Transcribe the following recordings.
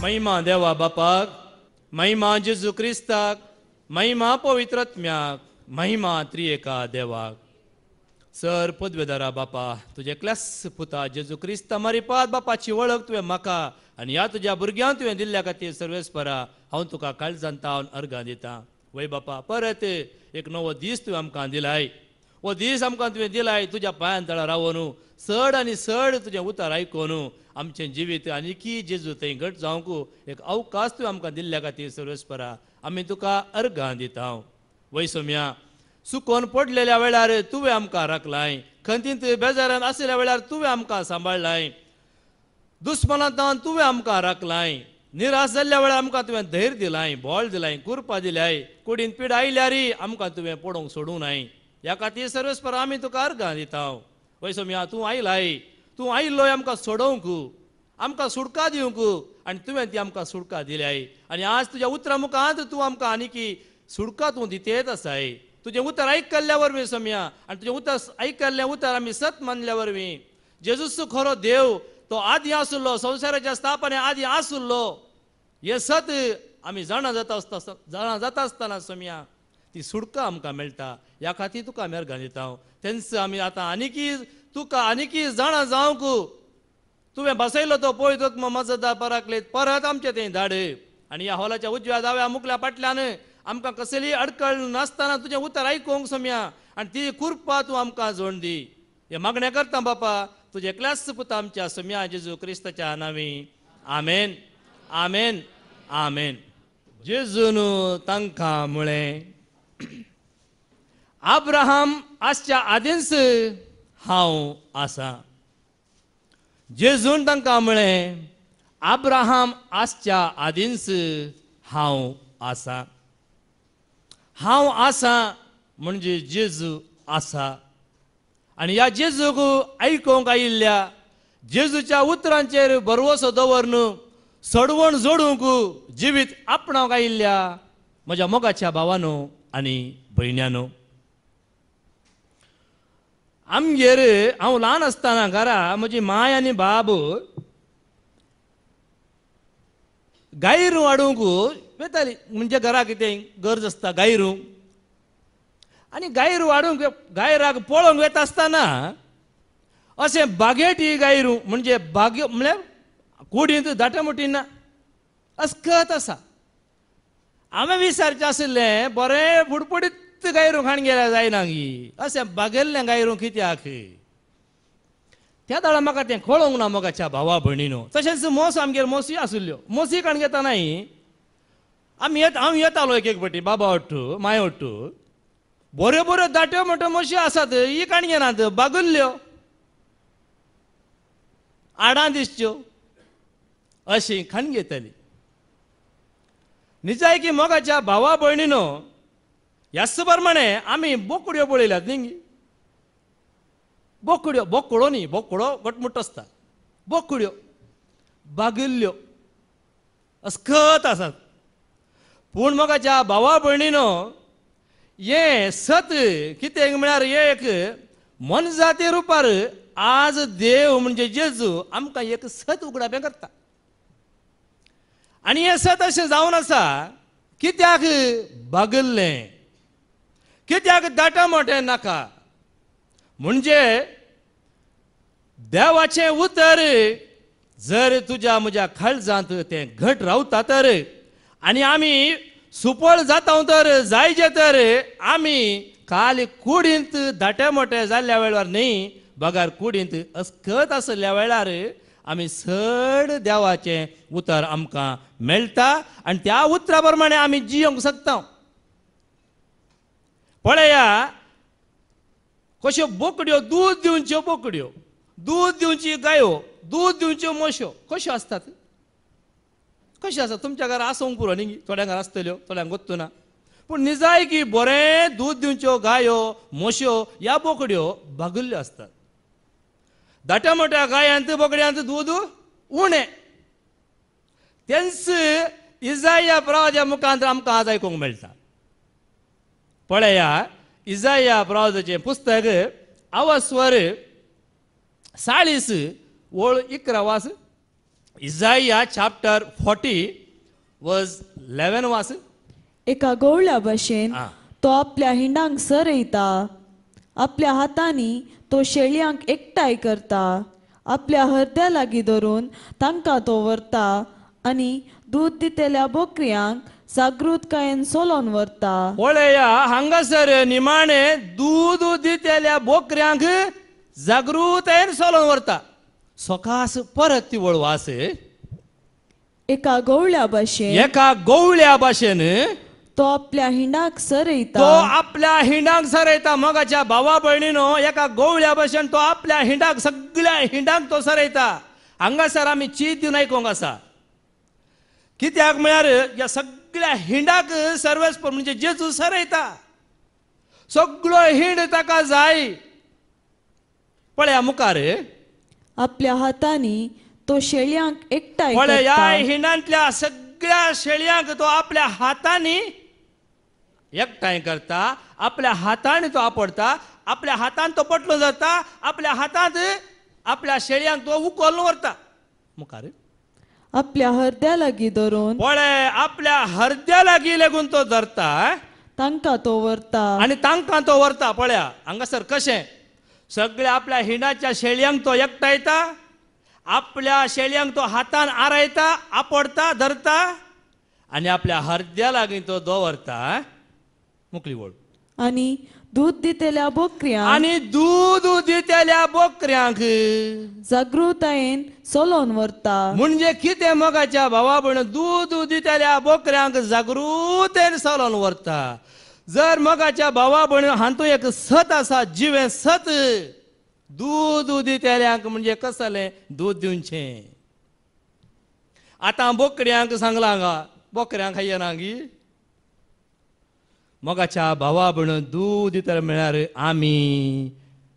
महिमा देवा बापाक, महिमा जेजू क्रिस्ताक, महिमा पवित्रात्म्याक, महिमा त्रिएका देवाक. सर पदवेदारा बापा, तुझे क्लास पुता जेजू क्रिस्ता मारिपात बापाची वळख तुवें म्हाका आनी ह्या तुज्या भुरग्यांक तुवें दिल्ल्या खातीर सर्वेस्परा हांव तुका काळजांतावन अर्गां दितां. वय बापा, परत एक नवो दीस तुवें आमकां दिलाय. हो दीस आमकां तुवें दिलाय तुज्या पांयां तळा रावून चड आनी चड तुजें उतर आयकून आमचें जिवीत आनीकी जेजू थंय घट जावंक एक अवकाश तुवें आमकां दिल्ल्या खातीर सर्वेस्परा आमी तुका अर्गां दिता. वय सोम्या, सुकोन पडलेल्या वेळार तुवें आमकां राखलाय, खंतींत बेजारान आसलेल्या वेळार तुवें आमकां सांबाळलाय, दुस्मनांतान तुवें आमकां राखलाय, निराश जाल्ल्या वेळार आमकां तुवें धैर्य दिलाय, बोळ दिलाय, कुरपा दिल्याय, कुडीन पीड आयल्यारी आमकां तुवें पडोवंक सोडूं नाय. ह्या खातीर सर्वेस्पर आमी तुका अर्गां दिता. वय सोम्या, तूं आयलाय, तूं आयिल्लोय आमकां सोडोवंक, आमकां सुटका दिवंक, आनी तुवें ती आमकां सुटका दिल्याय. आनी आज तुज्या उतरा मुखांत तूं आमकां आनीकी सुटका तूं दितेत आसाय. तुजें उतर आयकल्ल्या वरवीं सोम्या, आनी तुजें उतर आयकल्लें उतर आमी सत मानल्या वरवीं जेजूस खरो देव, तो आदी आसुल्लो, संवसाराच्या स्थापने आदी आसुल्लो, हे सत आमी जाणा जाता आसतना सोम्या ती सुटका आमकां मेळटा. ह्या खातीर तुका आमी अर्गां दिता. तेंच आमी आतां आनीकी तुका आनीकी जाणा जावंक तुवें बसयलो तो पवित्र मजदार पराकलेत परत आमचे थंय धाड. आनी ह्या हॉलाच्या उजव्या दाव्या मुखल्या फाटल्यान आमकां कसली अडकळ नासतना तुजें उतर आयकूंक सोम्या, आनी ती कुरपा तूं आमकां जोड दी. हे मागणें करता बापा तुजे क्लास पुता आमच्या सोम्या जेजू क्रिस्ताच्या नांवीं. आमेन, आमेन, आमेन. जेजून तांकां म्हळें, अब्राहम आसच्या आदींच हांव आसां. जेजून तांकां म्हळें, अब्राहम आसच्या आदींच हांव आसां. हांव आसां म्हणजे जेजू आसा. आनी ह्या जेजूक आयकोंक आयिल्ल्या जेजूच्या उतरांचेर भरवोसो दवरून सडवण जोडूंक जिवीत आपणावंक आयिल्ल्या म्हज्या मोगाच्या भावानो आनी भयण्यानो, आमगेर हांव ल्हान आसतना घरा म्हजी माय आनी बाब गायरू हाडूंक वेताली. म्हणजे घरा कितें गरज आसता गायरू, आनी गायरू हाडूंक गायराक पळोवंक वेता आसतना अशें बागेटी गायरू म्हणजे बागे म्हळ्यार कुडींत दाटे मोटी ना अस्कत आसा. हांवें विचारचें आशिल्लें, बरें फुडफुडीत गायरू खाण गेल्यार जायना गी, अशें बागेल्लें गायरू कित्याक? त्या दाडा म्हाका तें कळोंक ना मोगाच्या भावा भयणीनो. तशेंच मोस आमगेर मोसी आसुल्ल्यो, मोसी खाण घेतानाय हांव येतालो एक फावटी बाबा ओट्टू माय ओट्टू, बऱ्यो बऱ्यो दाट्यो मोठ्यो मोशी आसात, ही खाण घेनात, बागुल्ल्यो आडां दिसच्यो अशी खाण घेतली. निजाय की मोगाच्या भावा भयणीनो, ह्याच प्रमाणे आमी बोकड्यो पळयल्यात न्ही. बोकड्यो, बोकडो न्ही, बोकडो घटमुट आसता, बोकड्यो बागिल्ल्यो अस्कत आसात. पूण मोगाच्या भावा भयणीनो, हे सत कितें म्हळ्यार एक मनजाती रुपार आज देव म्हणजे जेजू आमकां एक सत उगडापें करता. आनी हें सत अशें जावन आसा कित्याक बागल्लें, कित्याक दाटा मोठें नाका. म्हणजे देवाचें उतर जर तुज्या म्हज्या काळजांत तें घट रावता तर, आनी आमी सुपळ जाता तर जायचे तर आमी काल कुडींत दाटे मोठे जाल्ल्या वेळार न्ही, बगार कुडींत अस्कत आसल्या वेळार आमी चड देवाचें उतर आमकां मेळटा आनी त्या उतरा प्रमाणे आमी जियोंक शकता. पळया कश्यो बोकड्यो, दूद दिवच्यो बोकड्यो, दूद दिवची गायो, दूद दिवच्यो म्हश्यो कश्यो आसतात, कश्यो आसतात. तुमच्या घरा आसूंक पुरो न्ही, थोड्या घरा आसतल्यो, थोड्यांक गोत्तू ना. पूण निजाय की बरें दूद दिवच्यो गायो म्हश्यो ह्या बोकड्यो बागुल्ल्यो आसतात. दाट्या मोठ्या गायांत बोकड्यांत दूद उणें. तेंच इजाया प्रवाद्या मुखांतर आमकां आज आयकूंक मेळटा. पळया इजाया प्रवादाचें पुस्तक अवस्वर 40 ओळ 11 वास. Isaiah chapter 40 verse 11 वास. एका गवळ्या भाशेन आ. तो आपल्या हिंडांक सरयता, आपल्या हातांनी तो शेळयांक एकठांय करता, आपल्या हरद्या लागीं धरून तांकां तो व्हरता आनी दूध दितेल्या बोकऱ्यांक जागृतकायेन सोलोन व्हरता. पळया हांगासर निमाणे दूध दितेल्या बोकऱ्यांक जागृतायेन सोलोन व्हरता. सकास परत ती वळ वास. एका गवळ्या भाशेन एका गवळ्या भाशेन तो आपल्या हिंडाक तो सरयता. आपल्या हिंडाक सरयता. मगाच्या भावा भयणीनो, एका गवळ्या भाशेन तो आपल्या हिंडाक, सगळ्या हिंडाक तो सरयता. हांगासर आमी चीत दिवन आयकोंक आसा. कित्याक म्हळ्यार या सगळ्या हिंडाक सर्वेस्पर म्हणजे जेजू सरयता. सगळो हिंड ताका जाय. पळया मुखार आपल्या हातांनी तो शेळयांक एकठांय पळय या करता. हिंडांतल्या सगळ्या शेळयांक तो आपल्या हातांनी एकठांय करता. आपल्या हातांनी तो आपडता. आपल्या हातान तो पटलो जाता. आपल्या हातांत आपल्या शेळयांक तो उखलून व्हरता. मुखार आपल्या हरद्या लागीं धरून पळय आपल्या हरद्या लागीं लेगून तो धरता तांकां तो व्हरता. आणि तांकां तो व्हरता. पळया हांगासर कशें सगळ्या आपल्या हिंडाच्या शेळयांक तो एकठांयता. आपल्या शेळयांक तो हातान आरयता, आपडता, धरता आणि आपल्या हरद्या लागीं तो दवरता. मुकली वळ. आनी दूध दितेल्या बोकऱ्यांक आणि दूध दितेल्या बोकऱ्यांक जागृतायेन सोलोन व्हरता. म्हणजे कितें मगाच्या भावा भयण, दूध दितेल्या बोकऱ्यांक जागृतेन सोलोन व्हरता. जर मगाच्या भावा भयण हातूंत एक सत आसा, जिवें सत. दूध दितेल्यांक म्हणजे कसलें दूध दिवचें. आतां बोकड्यांक सांगलां हांगा, बोकऱ्यांक येना गी. मगाच्या भावा भयण दूध दितले म्हळ्यार आमी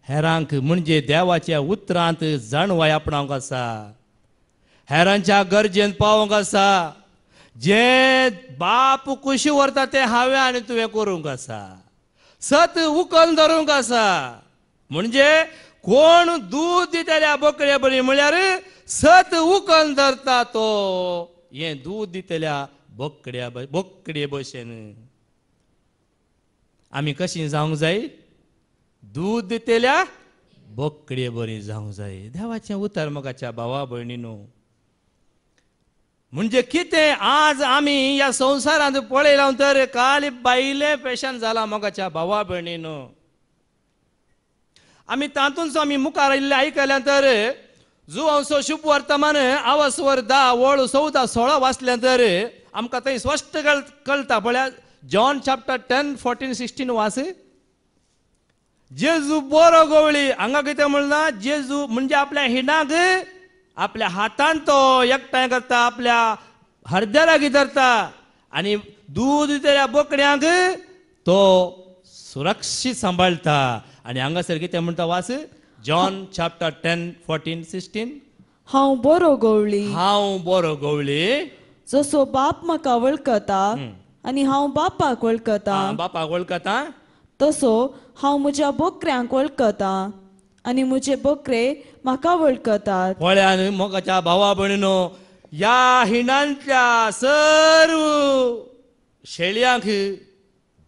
हेरांक म्हणजे देवाच्या उतरांत जाणवाय आपणावंक आसा. हेरांच्या गरजेन पावोंक आसा. जे बाप कुशी व्हरता ते हांवें आनी तुवें करूंक आसा. सत उखल धरूंक आसा. म्हणजे कोण दूध दितेल्या बोकड्या बरी म्हळ्यार सत उखल धरता तो हे दूध दितेल्या बोकडे भशेन. आमी कशी जावंक जाय? दूध दितेल्या बोकडे बरी जावंक जाय. देवाचें उतर मगाच्या भावा भयणीनो. म्हणजे कितें आज आमी या संवसारांत पळयलां तर काल बायलें पेशान जाला मगाच्या भावा भयणीनो. आमी तातूंत आमी मुखार आयिल्ले आयकल्यां तर जुवांचो शुभ वर्तमान आवस्वर 10 वळ 14 16 वाचल्यां तर आमकां थंय स्पश्ट कळटा. पळया जॉन चॅप्टर 10 14 16 वास. जेजू बरो गवळी. हांगा कितें म्हणलां? जेजू म्हणजे आपल्या हिंडाक आपल्या हातान तो एकठांय करता, आपल्या हरद्या लागीं धरता आनी दूध दितेल्या बोकड्यांक तो सुरक्षीत सांबाळटा. आनी हांगासर कितें म्हणटा वास? John chapter 10 14 16. हांव बरो गवळी, हांव बरो गवळी. जसो बाप म्हाका वळखता आनी हांव बापाक वळखता, बापाक वळखता, तसो हांव म्हज्या बोकऱ्यांक वळखता आनी म्हजे बोकरे म्हाका वळखतात. पळयान मोगाच्या भावा भयणीनो, या हिंडांतल्या सर्व शेळयांक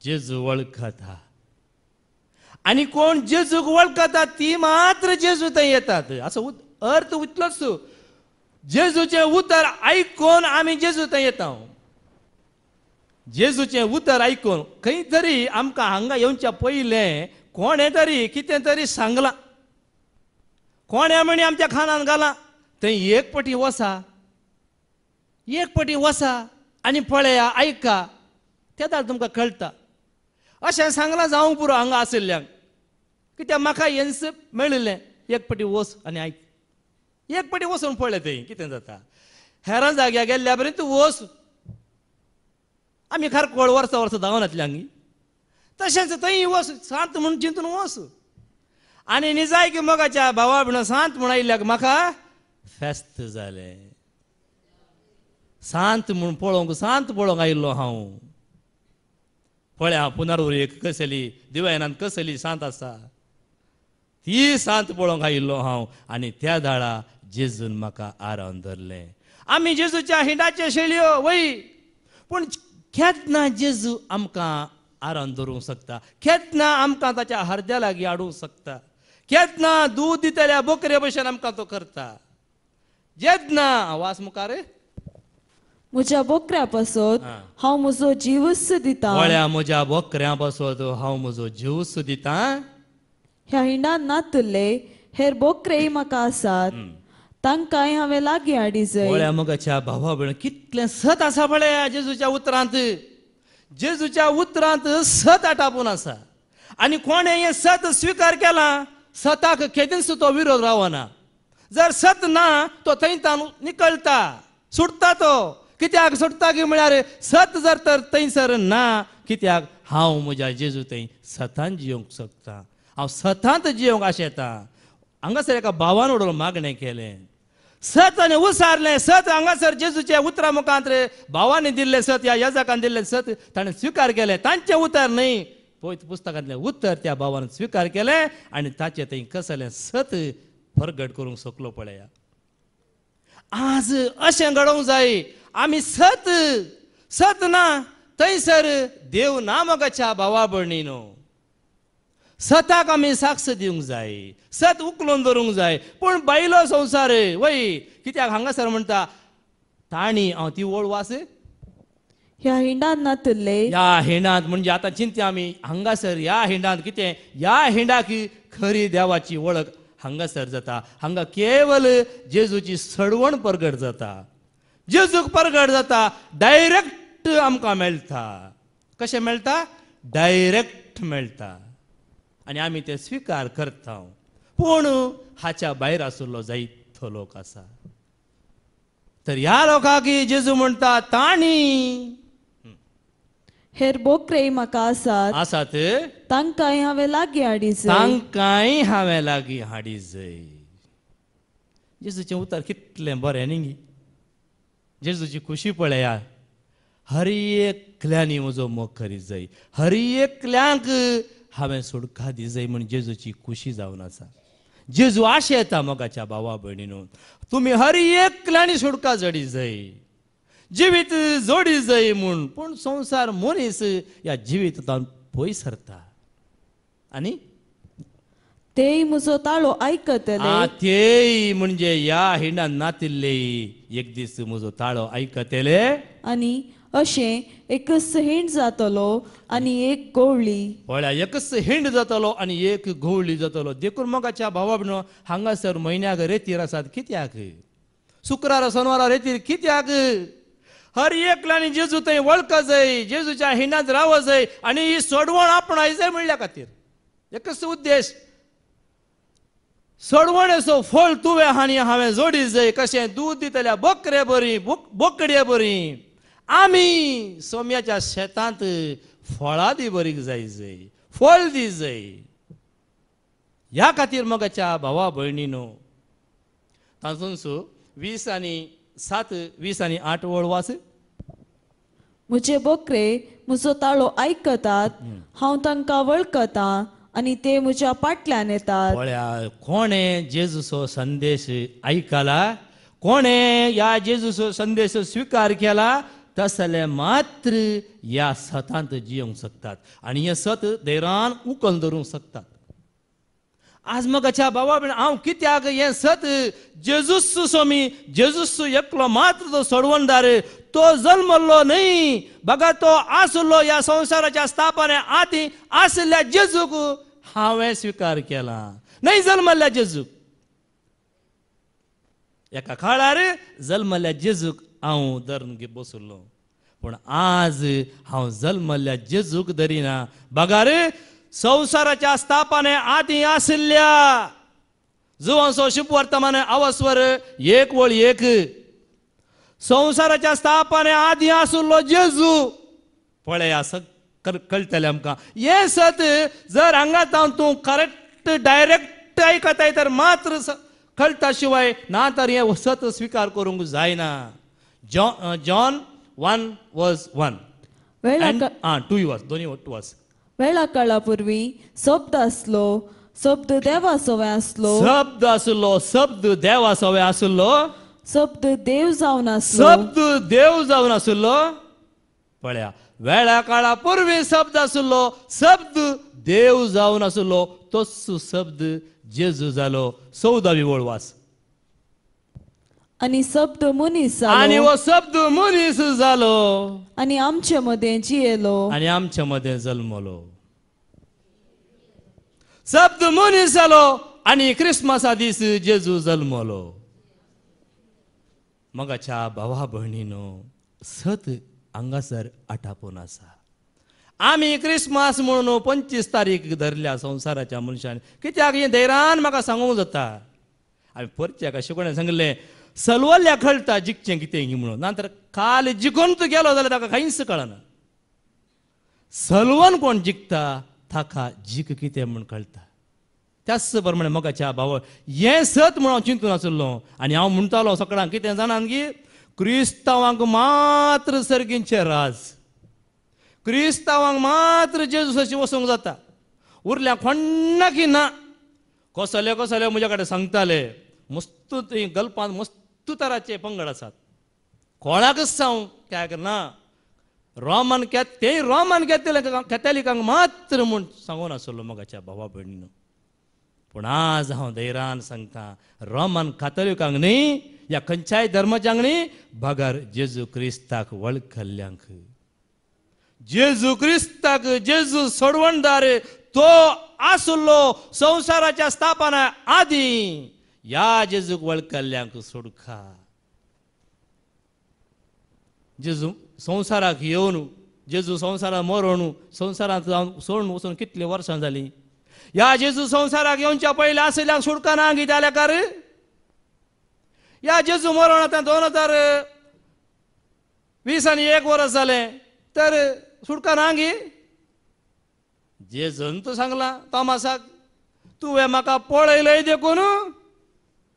जेजू वळखता. आनी कोण जेजूक वळखता ती मात्र जेजू थंय येतात. असो अर्थ इतलोच. जेजूचें उतर आयकून आमी जेजू थंय येता. जेजूचें उतर आयकून खंय तरी आमकां हांगा येवच्या पयलें कोणें तरी कितें तरी सांगलां. कोण्या म्हणी आमच्या खानान घालां. थंय एक पटी वसा, एक पटी वसा आनी पळया, आयका, तेदार तुमकां कळटा. अशें सांगलां जावंक पुरो हांगा आशिल्ल्यांक. कित्याक म्हाका येन्स मेळिल्लें. एक पटी वस आनी आयक. एक पटी वचून पळय थंय कितें जाता. हेरां जाग्यार गेल्ल्या बरें तूं वस. आमी खारकोळ वर्सा वर्सा धांवनातल्यांक. तशेंच थंय वस, सांत म्हूण चिंतून वस. आनी निजाय की मोगाच्या भावा भयणो, सांत म्हूण आयिल्ल्याक म्हाका फेस्त जालें. सांत म्हूण पळोवंक, सांत पळोवंक आयिल्लो हांव. पळया पुनर्वरीक कसली, दिवायनांत कसली सांत आसा ती सांत पळोवंक आयिल्लो हांव. आनी त्या दाळा जेजून म्हाका आरावन धरलें. आमी जेजूच्या हिंडाचे शेळयो वय पूण केन्ना जेजू आमकां आरान दवरूंक शकता, केन्ना आमकां ताच्या हरद्या लागीं हाडूंक शकता, केन्ना दूद दितल्या बोकरे भशेन आमकां तो करता. जेन्ना वास मुखार म्हज्या बोकऱ्या पासत हांव म्हजो जीवस दिता. वळ्या म्हज्या बोकऱ्या पासत हांव म्हजो जीवस दिता. ह्या हिंडान नातले हेर बोकरेय म्हाका आसात, तांकांय हांवें लागीं हाडी जाय. वळ्या मोगाच्या भावा भयण कितलें सत आसा पळय जेजूच्या उतरांत. जेजूच्या उतरांत सत आटापून आसा आनी कोणें हें सत स्विकार केला सताक केदींच तो विरोध रावना. जर सत ना तो थंयच्यान निकळटा, सुटता तो. कित्याक सुटता की म्हळ्यार सत जर तर थंयसर ना, कित्याक हांव म्हज्या जेजू थंय सतान जियोंक शकता, हांव सतांत जियोंक आशेता. हांगासर एका भावान उडोवन मागणें केलें, सत आनी उसारलें. सत हांगासर जेजूच्या उतरा मुखांत भावांनी दिल्लें सत, ह्या याजकान दिल्लें सत ताणें स्विकार केलें. तांचें उतर न्हय, पवित्र पुस्तकांतलें उतर त्या भावान स्विकार केलें आनी ताचें थंय कसलें सत प्रगट करूंक शकलो पळया. आज अशें घडोवंक जाय, आमी सत ना थंयसर देव ना मोगाच्या भावा भयणीनो. सताक आमी साक्ष दिवंक जाय, सत उखलून धरूंक जाय. पूण बायलो संवसार वय, कित्याक हांगासर म्हणटा ताणी हांव ती वळ वास ह्या हिंडान नातले ह्या हिंडांत. म्हणजे आतां चिंत्या आमी हांगासर ह्या हिंडांत कितें, ह्या हिंडाक खरी देवाची वळख हांगासर जाता. हांगा केवल जेजूची सडवण प्रगट जाता, जेजूक प्रगट जाता, डायरेक्ट आमकां मेळटा. कशें मेळटा? डायरेक्ट मेळटा आनी आमी ते स्विकार करता. पूण हाच्या भायर आशिल्लो जायतो लोक आसा. तर ह्या लोकांक जेजू म्हणटा ताणी हेर बोकरेय म्हाका आसात, तांकांय हांवें लागीं हाडी जाय. तांकांय हांवें लागीं हाडी जाय. जेजूचें उतर कितलें बरें न्ही. जेजूची खुशी पळया. हर एकल्यांनी म्हजो मोग करी जाय, हर एकल्यांक हांवें सुडका दी जाय म्हण जेजूची खुशी जावन आसा. जेजू आशेता मोगाच्या भावा भयणीनो, तुमी हर एकल्यांनी सुडका जडी जाय, जिवीत जोडी जाय म्हूण. पूण संवसार मनीस ह्या जिवितांत पयस सरता आनी तेय म्हजो ताळो आयकतले. तेय म्हणजे ह्या हिंडान नातिल्ले एक दीस म्हजो ताळो आयकतले. आनी अशें एकच हिंड जातलो आनी एक गवळी. पळया, एकच हिंड जातलो आनी एक गवळी जातलो. देखून मोगाच्या भावा भयणो हांगासर म्हयन्याक रेतीर आसात कित्याक? शुक्रार शेनवारा रेतीर कित्याक? हर एकल्यानी जेजू थंय वळख जाय, जेजूच्या हिंडांत राव जाय आनी ही सोडवण आपणाय जाय म्हणल्या खातीर. एकच उद्देश, सोडवणेचो फळ तुवें आनी हांवें जोडी जाय. कशें दूद दितल्या बोकरे बरी, बोकडे बरी. आमी सोम्याच्या शेतांत फळां दी बरी जाय, फळ दी जाय. ह्या खातीर मोगाच्या भावा भयणीनो तातूंत 20 आनी 7, 20 आनी 8 वळ वास. म्हजे बोकरे म्हजो ताळो आयकतात, हांव तांकां वळखता आनी ते म्हज्या फाटल्यान येतात. पळया, कोणें जेजूचो संदेश आयकला, कोणें ह्या जेजूचो संदेश स्विकार केला, तसले मात्र ह्या सतांत जियोंक शकतात आनी हे सत धैर्यान उखल धरूंक शकतात. आज मोगाच्या भावा भयण, हांव कित्याक हें सत जेजूस सोमी, जेजूस एकलो मात्र तो सोडवणदार. तो जल्मलो न्हय, बघा तो आसलो ह्या संवसाराच्या स्थापने आदी आसल्या जेजूक हांवें स्विकार केला, न्हय जल्मल्ल्या जेजूक. एका काळार जल्मल्ल्या जेजूक हांव धरून बसुल्लो, पूण आज हांव जल्मल्ल्या जेजूक धरिना. बघा रे, संवसाराच्या स्थापने आदी आसल्या जुवांचो शुभ वर्तमान अवस्वर 1 वळ 1. संवसाराच्या स्थापने आदी आसलो जेजू. पळया, कळटलें आमकां. हे सत जर हांगा तूं करेक्ट डायरेक्ट आयकताय तर मात्र कळटा, शिवाय ना तर हे सत स्विकार करूंक जायना. जॉन 1:1 2 वर्स, दोन्ही 2 वर्स. वेळा काळा पूर्वी शब्द आसलो, शब्द देवा सोवे आसलो, शब्द आसलो, शब्द देवा सोवे आसलो. शब्द देव जावन आसलो. शब्द देव जावन आसलो. पळया, वेळा काळा पूर्वी शब्द आसलो, शब्द देव जावन आसलो, तोच शब्द जेजू जालो. 14वी वळवास. आणि शब्द मनीस आणि जालो वो शब्द मनीस जालो आणि आमचे मध्ये जियेलो. आणि आमच्या मध्ये जन्मलो. शब्द मनीस जालो आणि क्रिसमसा दीस जेजू जन्मलो. मगाच्या भावा भयणीनो, सत हांगासर आटापून आसा. आमी क्रिसमस म्हणून 25 तारीख धरल्या संवसाराच्या मनशान. कित्याक हें धैर्यान म्हाका सांगूंक जाता. हांवें परचे कशें कोणें सांगलें, सलवल्ल्या कळटा जिखचें कितें म्हणून. नंतर काल जिखून तूं गेलो जाल्यार ताका कांयच कळना. सलवून कोण जिखता ताका जीख कितें म्हूण कळटा. त्याच प्रमाणे मोगाच्या भाव, हें सत म्हणून हांव चिंतून आसलो. आनी हांव म्हणटालो सकाळां कितें जाणान की क्रिस्तांवांक मात्र सर्गींचें राज, क्रिस्तांवांक मात्र जेजूसाची वसूंक जाता. उरल्या कोणाकी ना. कसले कसले म्हजे कडेन सांगताले, मस्त गल्पांत मस्त तराचे पंगड आसात. कोणाकच सांग काय ना, रोमन कॅथलिकांक मात्र म्हूण सांगून आसलो मोगाच्या भावा भयणीनो. पूण आज हांव धैर्यान सांगता, रोमन कॅथलिकांक न्ही, या खंयच्याय धर्माच्यांक न्ही, भागर जेजू क्रिस्ताक वळखल्ल्यांक. जेजू क्रिस्ताक जेजू सोडवणदार तो आसलो संवसाराच्या स्थापना आदी. या जेजूक वळखल्ल्यांक सोडखा. जेजू संवसाराक येवन, जेजू संवसाराक मरून, संवसारांत सोडून वचून कितली वर्सां जालीं. या जेजू संवसाराक येवच्या पयलीं आसल्यांक सुटका ना कित्याक कार या जेजू मरण आतां 2021 वर्स जालें तर सुटका ना गी. जेजून तूं सांगलां तोमासाक, तुवें म्हाका पळयलय देखून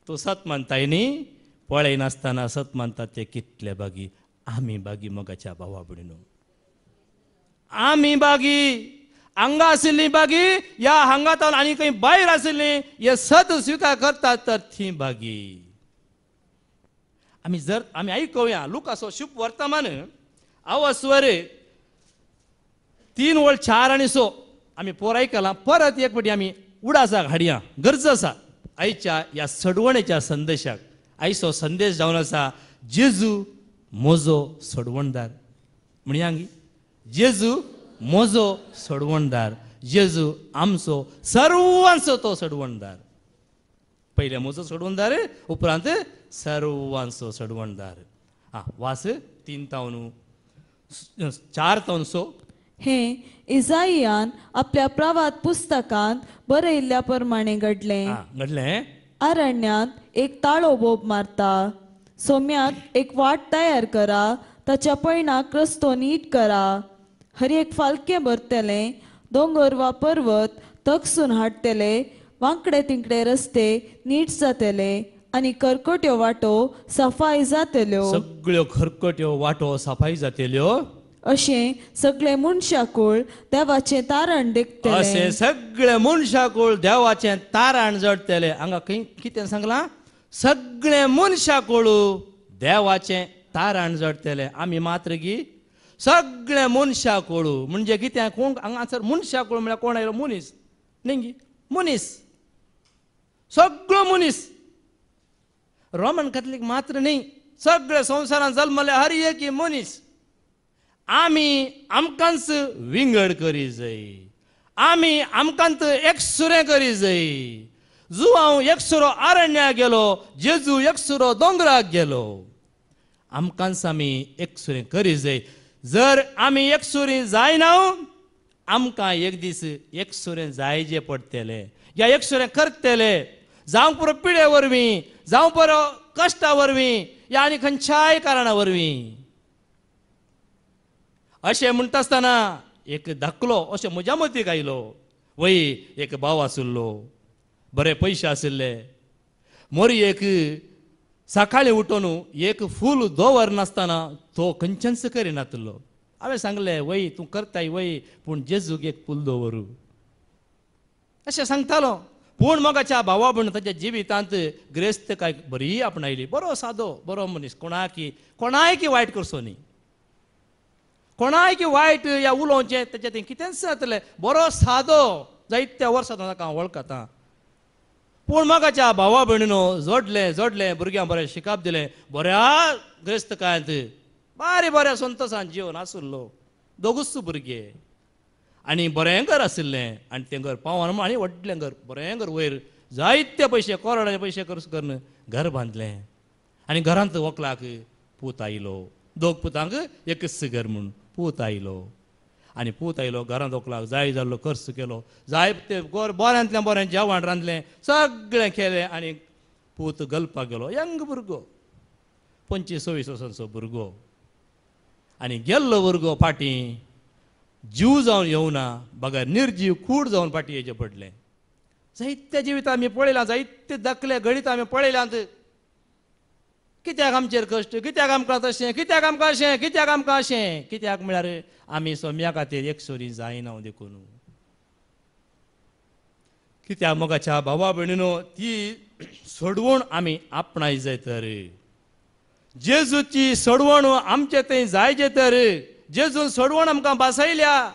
तूं सत म्हणटाय न्ही. पळय नासतना सत म्हणटात ते कितले बागी. आमी बागी मोगाच्या भावा भयणीनो, आमी बागी. हांगा आशिल्लीं बागी, या हांगातान आनी खंय भायर आशिल्लीं हे सत स्विकार करतात तर थीं बागी. आमी आयकुया लुकाचो शुभ वर्तमान अवस्वर 3:4 आणि 6 आमी पोर आयकलां. परत एक फावटी आमी उडासाक हाडया, गरज आसा आयच्या ह्या सडवणेच्या संदेशाक. आयचो संदेश जावन आसा, जेजू म्हजो सोडवणदार. म्हणया जेजू म्हजो सोडवणदार. जेजू आमचो सर्वांचो तो सोडवणदार. पयले म्हजो सोडवणदार, उपरांत सर्वांचो सोडवणदार. वास 3:4-6. हे इजाईयान आपल्या प्रवाद पुस्तकांत बरयल्ल्या प्रमाणे घडलें. घडलें. अरण्यात एक ताळो बोब मारता. सोम्याक एक वाट तयार करा, ताच्या पैणाक रस्तो नीट करा. हर एक फालके भरतले, दोंगर वा पर्वत तगसून हाडटले. वांकडे तिंकडे रस्ते नीट जातले आनी करकट्यो वाटो सफाई जातल्यो. सगळ्यो खरकट्यो वाटो सफाई जातल्यो. अशें सगळे मनशाकूळ देवाचें तारण देखतले. अशें सगळे मनशाकूळ देवाचें तारण जडटलें. हांगा कितें सांगलां? सगळे मनशाकूळ देवाचें तारण जडटलें. आमी मात्र सगळे मनशाकूळ म्हणजे कितें? कोण हांगासर मनशाकूळ म्हळ्यार कोण आयलो? मनीस न्ही, मनीस, सगळो मनीस. रोमन कॅथलीक मात्र न्ही, सगळे संवसारांत जल्मले हर एक मनीस. आमी आमकांच विंगड करी जाय. आमी आमकांत एकसुरें करी जाय. जुवांव एकसुरो अरण्याक गेलो, जेजू एकसुरो दोंगराक गेलो. आमकांच आमी एकसुरें करी जाय. जर आमी एकसुरीं जायना, आमकां एक दीस एकसुरें जायचें पडटलें. या एकसुरें करतले, जावं पुरो पिडे वरवीं, जावं पुरो कश्टा वरवीं, या आनी खंयच्याय कारणा वरवीं. अशें म्हणटा आसतना एक धाकलो अशें म्हज्या मतीक आयलो. वय एक भाव आशिल्लो, बरे पयशे आशिल्ले. मोरी एक सकाळीं उठून एक फूल दवरनासतना तो खंयचेंच करिनातलो. हांवें सांगलें, वय तूं करताय वय, पूण जेजूक एक फूल दवरू. अशें सांगतालो. पूण मोगाच्या भावा भयण ताच्या जिवितांत ग्रेस्त काय बरी आपणायली, बरो सादो बरो मनीस, कोणाय की वायट करचो न्ही, कोणाय की वायट या उलोवचें ताचें तें कितेंच जातलें, बरो सादो जायत्या वर्सां ताका हांव वळखता. पूण मोगाच्या भावा भयणीनो जोडलें भुरग्यांक बरें शिकप दिलें, बऱ्या ग्रेस्तकायांत बऱ्या संतोशान जीवन आसुल्लो, दोगूच भुरगे आनी बरें घर आशिल्लें, आनी तें घर पावन आनी व्हडलें घर, बरें घर, वयर जायते पयशे कोरोनाचे पयशे खर्च करून घर बांदलें. आनी घरांत व्हंकलाक पूत आयलो, दोग पुतांक एकच घर म्हूण पूत आयलो, आनी पूत आयलो घरांत व्हंकलाक जाय जाल्लो खर्च केलो, जाय ते बऱ्यांतल्यान बरें जेवण रांदलें, सगळें केलें, आनी पूत गलपाक गेलो, यंग भुरगो 25-26 वर्सांचो भुरगो, आनी गेल्लो भुरगो फाटीं जीव जावन येवना, बगर निर्जीव कूड जावन फाटीं हेजे पडलें. जायत्या जिवितां आमी पळयलां, जायते दाखले गणित आमी पळयल्यांत. कित्याक आमचेर कश्ट, कित्याक आमकां तशें, कित्याक आमकां अशें, कित्याक आमकां अशें, कित्याक म्हळ्यार आमी सोम्या खातीर एकसोरी जायना देखून. कित्याक मोगाच्या भावा भयणीनो ती सोडवण आमी आपणाय जाय तर, जेजूची सोडवण आमचे थंय जायचे तर, जेजून सोडवण आमकां बासयल्या,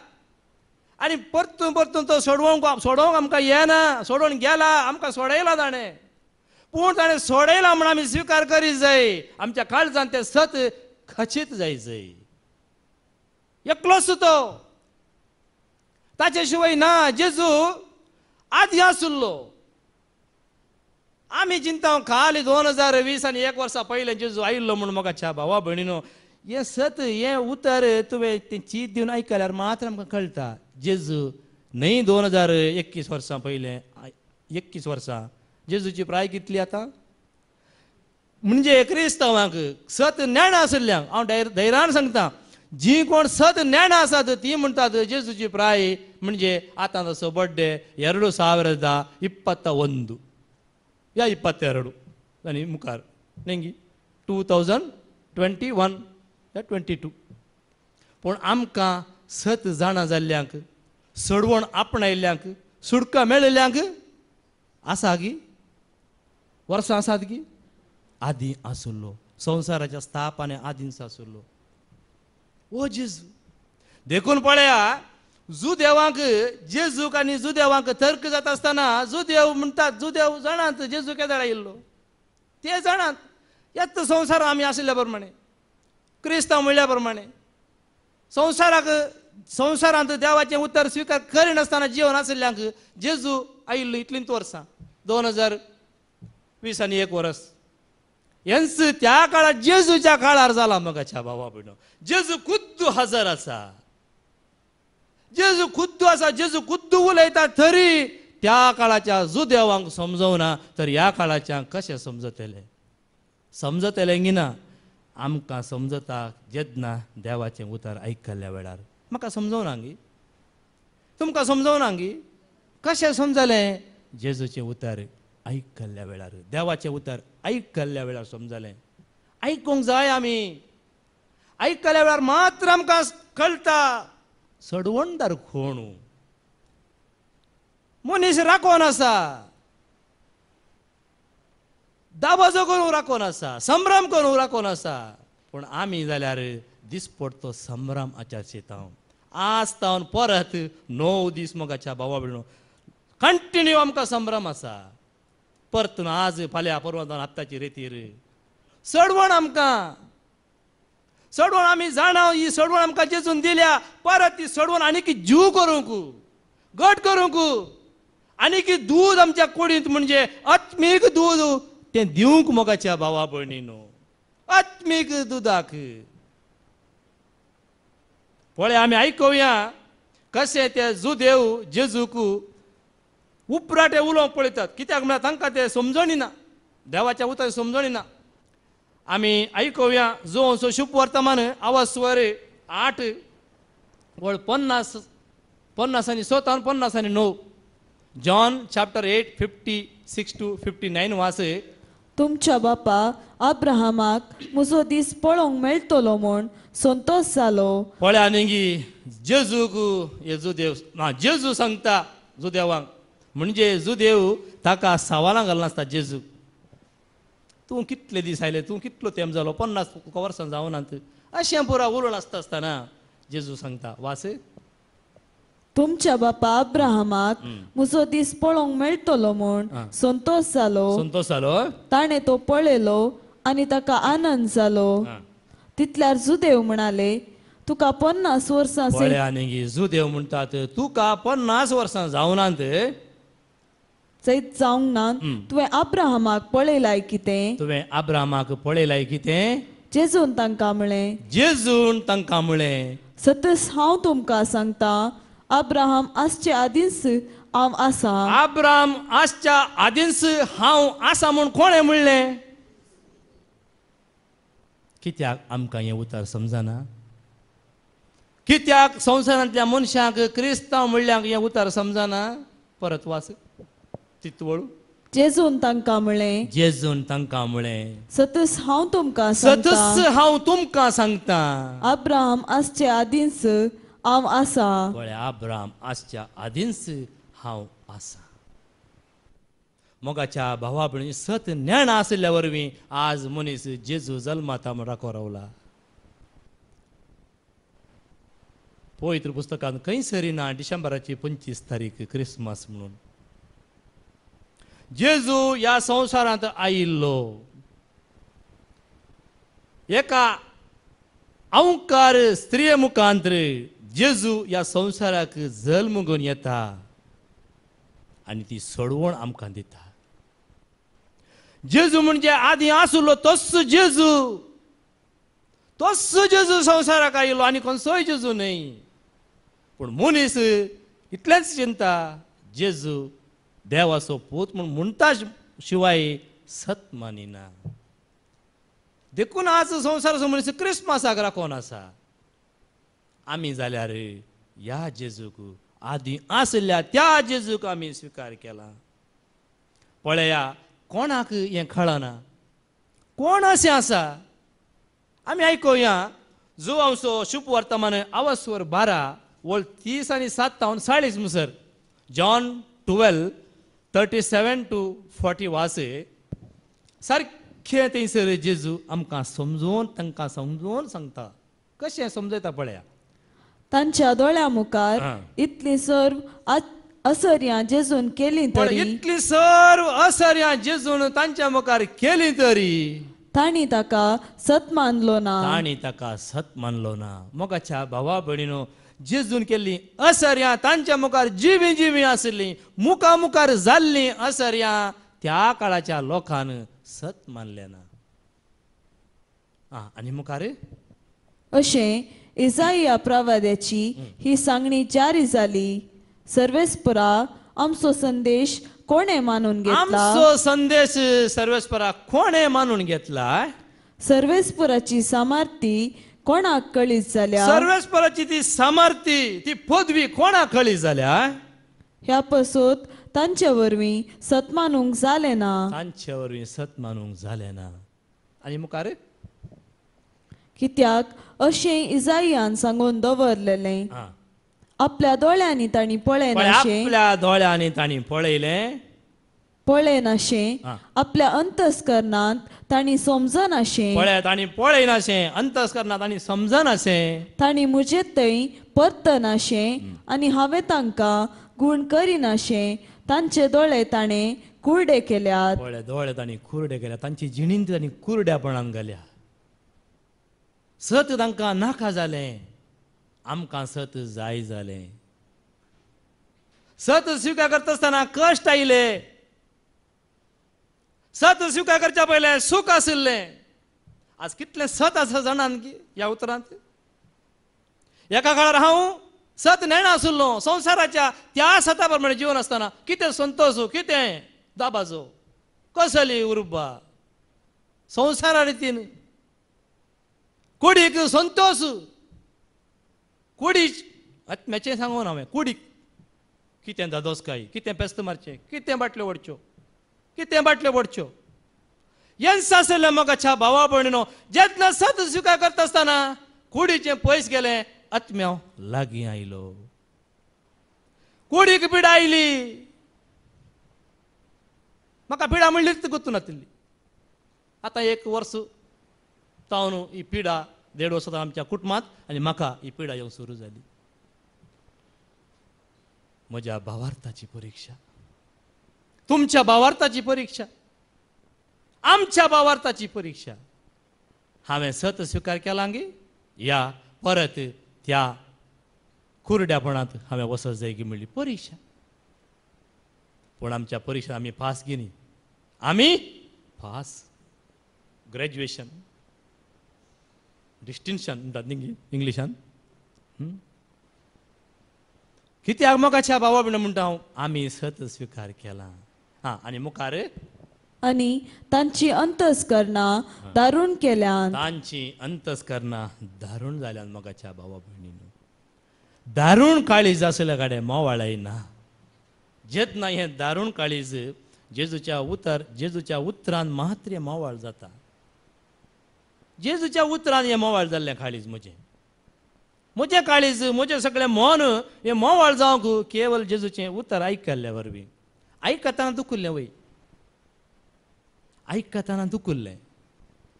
आनी परतून तो सोडोवंक आमकां येना, सोडून गेला, आमकां सोडयला ताणें. पूण ताणें सोडयला म्हूण आमी स्विकार करीत जाय, आमच्या काळजांत तें सत खचीत जाय. एकलोच तो, ताचे शिवाय ना. जेजू आदी आसुल्लो, आमी चिंता खाली 2020 आनी 1 वर्सा पयलें जेजू आयिल्लो म्हूण मोगाच्या भावा भयणीनो, हें सत हें उतर तुवें तें चीत दिवन आयकल्यार मात्र आमकां कळटा. जेजू न्हय 2021 वर्सां पयलें, 21 वर्सां जेजूची प्राय कितली आतां, म्हणजे क्रिस्तांवांक सत ज्ञान आशिल्ल्यांक हांव धैर्यान सांगता, जी कोण सत ज्ञान आसात ती म्हणटात जेजूची प्राय म्हणजे आतां तसो बर्थडे 2021 या 22 आनी मुखार नेंगी 2021 या 22. पूण आमकां सत जाणां जाल्ल्यांक, सोडवण आपणायल्ल्यांक, सुडका मेळिल्ल्यांक आसा गी, वर्सां आसात गी, आदी आसुल्लो, संवसाराच्या स्थापने आदींच आसुल्लो. ओ जेजू देखून पळया, जुदेवांक जेजूक आनी जुदेवांक तर्क जाता आसतना जुदेव म्हणटात, जुदेव जाणात जेजू केदाळ आयिल्लो, ते जाणात. यात संवसार आमी आशिल्ल्या प्रमाणे, क्रिस्तांव म्हणल्या प्रमाणे संवसारांत देवाचें उतर स्विकार करिनासतना जीवन आशिल्ल्यांक जेजू आयिल्लो इतलींच वर्सां 2020 आनी 1 वर्स. हेंच त्या काळात जेजूच्या काळार जाला मोगाच्या भावा भयणो. जेजू खुद्द हजर आसा, जेजू खुद्द आसा, जेजू खुद्द उलयता, तरी त्या काळाच्या जुदेवांक समजवना, तर ह्या काळाच्या कशें समजतलें गिना. आमकां समजता जेन्ना देवाचें उतर आयकल्ल्या वेळार. म्हाका समजवना गी, तुमकां समजवना गी, कशें समजलें, जेजूचें उतर आयकल्ल्या वेळार, देवाचें उतर आयकल्ल्या वेळार समजलें. आयकूंक जाय आमी, आयकल्ल्या वेळार मात्र आमकां कळटा सोडवणदार कोण. मनीस राखोन आसा, दाबाजो करून राखोन आसा, संभ्रम करून राखोन आसा, पूण आमी जाल्यार दिसपडतो संभ्रम आचार शेतांव आज तावन परत 9 दीस मोगाच्या भावा भयणो कंटिन्यू आमकां संभ्रम आसा. परतून आज फाल्यां परवां जावन आत्ताची रेतीर सोडवण आमकां, सोडवण आमी जाणा, ही सोडवण आमकां जेजून दिल्या, परत ती सोडवण आनीक जीव करूंक, घट करूंक, आनीक दूद आमच्या कुडींत म्हणजे आत्मीक दूद तें दिवंक मोगाच्या भावा भयणीनो, आत्मीक दुदाक. पळय आमी आयकुया कशें ते जुदेव जेजूक उपराटे उलोवंक पळयतात. कित्याक म्हळ्यार तांकां तें समजणी ना, देवाच्या उतर समजणी ना. आमी आयकुया जो शुभ वर्तमान आवाज स्वर 8 वळ 50 आनी 7 आनी 50 आनी 9. जॉन चॅप्टर 8 56 to 59 वास. तुमच्या बापा अब्राहमाक म्हजो दीस पळोवंक मेळटलो म्हूण संतोश जालो. पळया न्ही जेजूक हे जुदेव जेजू सांगता जुदेवांक, म्हणजे जुदेव ताका सवालां घालनासता जेजू तूं कितले दीस आयले तूं कितलो तेंप जालो 50 वर्सां जावनात अशें पुरा उलोवन आसतना जेजू सांगता वास तुमच्या बापा अब्राहमाक म्हजो दीस पळोवंक मेळटलो म्हूण संतोष जालो ताणे तो पळयलो आनी ताका आनंद जालो तितल्यार जुदेव म्हणाले तुका 50 वर्सां आनी जुदेव म्हणटात तुका 50 वर्सां जावनात चैत जावंक ना तुवें अब्राहमाक पळयलाय कितें तुवें अब्राहमाक पळयलाय कितें जेजून तांकां म्हळें जेजून तांकां म्हळें सतस हांव तुमकां सांगता अब्राहम आसचे आदींच हांव आसा अब्राहम आसच्या आदींच हांव आसा म्हूण कोणें म्हणलें कित्याक आमकां हें उतर समजना कित्याक संवसारांतल्या मनशाक क्रिस्तांव म्हणल्यार हें उतर समजना परत वास तितवळू जेजून तांकां म्हळें जेजून तांकां म्हळें सतस हांव तुमकां सतस हांव तुमकां सांगता अब्राहम आसचे आदींच हांव आसा अब्राहम आसच्या आदींच हांव आसा मोगाच्या भावा भयणी सत ज्ञान आसल्या वरवीं आज मनीस जेजू जल्माता म्हण रावला पवित्र पुस्तकांत खंयसरी ना डिसेंबराची 25 तारीख क्रिसमस म्हणून जेजू ह्या संवसारांत आयिल्लो एका अवंकार स्त्रिये मुखांतर जेजू ह्या संवसाराक जल्म घेवन येता आनी ती सोडवण आमकां दिता जेजू म्हणजे आदी आसलो तोच जेजू संवसाराक आयिल्लो आनी खंयचोय जेजू न्हय पूण मनीस इतलेंच चिंता जेजू देवाचो पूत म्हूण म्हणटा शिवाय सत मानिना देखून आज संवसाराचो मनीस क्रिस्मसाक राखोन आसा आमी जाल्यार ह्या जेजूक आदी आसल्या त्या जेजूक आमी स्विकार केला पळया कोणाक हें कळना कोण अशें आसा आमी आयकुया जो आमचो शुभ वर्तमान आवाजवर 12 वळ 30 आनी 40 मुसर जॉन 12:37 to 40 वास सारखे थंयसर जेजू आमकां समजोवन तांकां समजोवन सांगता कशें समजयता पळया तांच्या दोळ्या मुखार इतली सर्व असर्यां जेजून केली तरी इतली सर्व असर्यां जेजून तांच्या मुखार केली तरी ताणी ताका सत मानलो ना मोगाच्या भावा भयणीनो जेजून केल्ली असर्यां तांच्या मुखार जिवी आसली मुखार जाल्ली असर्यां त्या काळाच्या लोकांन सत मानले ना आनी मुखार अशें इसाइया प्रवाद्याची ही सांगणी जारी जाली सर्वेस्परा आमचो संदेश कोणे मानून घेतला सर्वेस्पराची सामर्थी कोणाक कळीत जाल्या सर्वेस्पराची ती सामर्थी ती पदवी कोणाक कळीत जाल्या ह्या पसोत तांचे वरवीं सत मानूंक जालें ना आनी मुखार कित्याक अशें इसाइयान सांगून दवरलेलें आपल्या दोळ्यांनी तांणी पळयनाशें आपल्या अंतस्करणांत तांणी समजनाशें तांणी म्हजे थंय परतनाशें आनी हांवें तांकां गुण करिनाशें तांचे दोळे ताणें कुरडे केल्यात दोळे तांणी कुरडे केल्या तांची जिणींत तांणी कुरड्यापणान घाल्या सत तांकां नाका जालें आमकां सत जाय जालें सत स्विकार करता आसतना कश्ट आयले सत स्विकार करच्या पयलें सूख आशिल्लें आज कितलें सत आसा जाणान की ह्या उतरांत एका काळार हांव सत नेणा आशिल्लो संवसाराच्या त्या सता प्रमाणे जीवन आसतना कितें संतोश कितें दाबाजो कसली उर्बा संवसारा रितीन कुडीक संतोष कुडीच आत्म्याचें सांगून हांवें कुडीक कितें दादोसकाय कितें पेस्त मारचें कितें बाटल्यो ओडच्यो येन्स आसलें मोगाच्या भावा भयणीनो जेन्ना सत स्विकार करता आसतना कुडीचें पयस गेलें आत्म्याव लागीं आयलो कुडीक पीड आयली म्हाका पिडा म्हणलीच गुर्तू नासली. आतां एक वर्स जावन ही पिडा 1.5 वर्स आमच्या कुटुंबात आनी म्हाका ही पिडा येवंक सुरू जाली. म्हज्या भावार्थाची परीक्षा, तुमच्या भावार्थाची परीक्षा, आमच्या भावार्थाची परीक्षा. हांवें सत स्विकार केला गे या परत त्या कुरड्यापणांत हांवें वचत जाय की म्हणली परीक्षा. पूण आमच्या परीक्षेत आमी पास गेली. आमी पास. ग्रॅज्युएशन, डिस्टिंक्शन म्हणटात इंग्लिशान. कित्याक मोगाच्या भावा भयण म्हणटा हांव आमी सत स्विकार केला. आनी मुखार आणि तांची अंतस्करणां दारूण केल्यान. तांची अंतस्करणां दारूण जाल्यान मोगाच्या भावा भयणींनो. दारूण काळीज आसल्या गाड्या मोवाळायना. जेन्ना हें दारूण काळीज जेजूच्या उतरान मात्रे मोवाळ जाता. जेजूच्या उतरान हें मोवाळ जाल्लें काळीज म्हजें काळीज, म्हजें सगळें मन हें मोवाळ जावंक केवल जेजूचें उतर आयकल्ल्या वरवीं. आयकतना दुखुल्लें वय, आयकतना दुखुल्लें,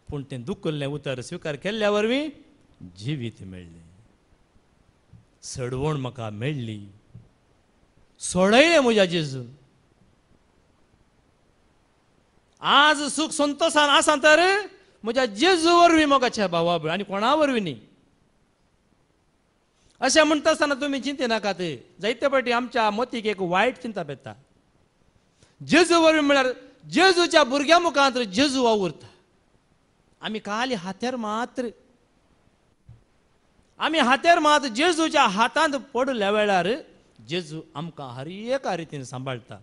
पूण तें दुखुल्लें उतर स्विकार केल्ल्या वरवीं जिवीत मेळ्ळें. सडवण म्हाका मेळ्ळी. सोडयलें म्हज्या जेजून. आज सूख संतोशान आसा तर म्हज्या जेजू वरवीं मोगाच्या भावा भयण, आनी कोणा वरवीं न्ही. अशें म्हणटा आसतना तुमी चिंते नाकात. जायते फावटी आमच्या मतीक एक वायट चिंता येता. जेजू वरवीं म्हळ्यार जेजूच्या भुरग्यां मुखांत जेजू वावुरता. आमी खाली हात्यार मात जेजूच्या हातांत पडल्या वेळार जेजू आमकां हर एका रितीन सांबाळटा.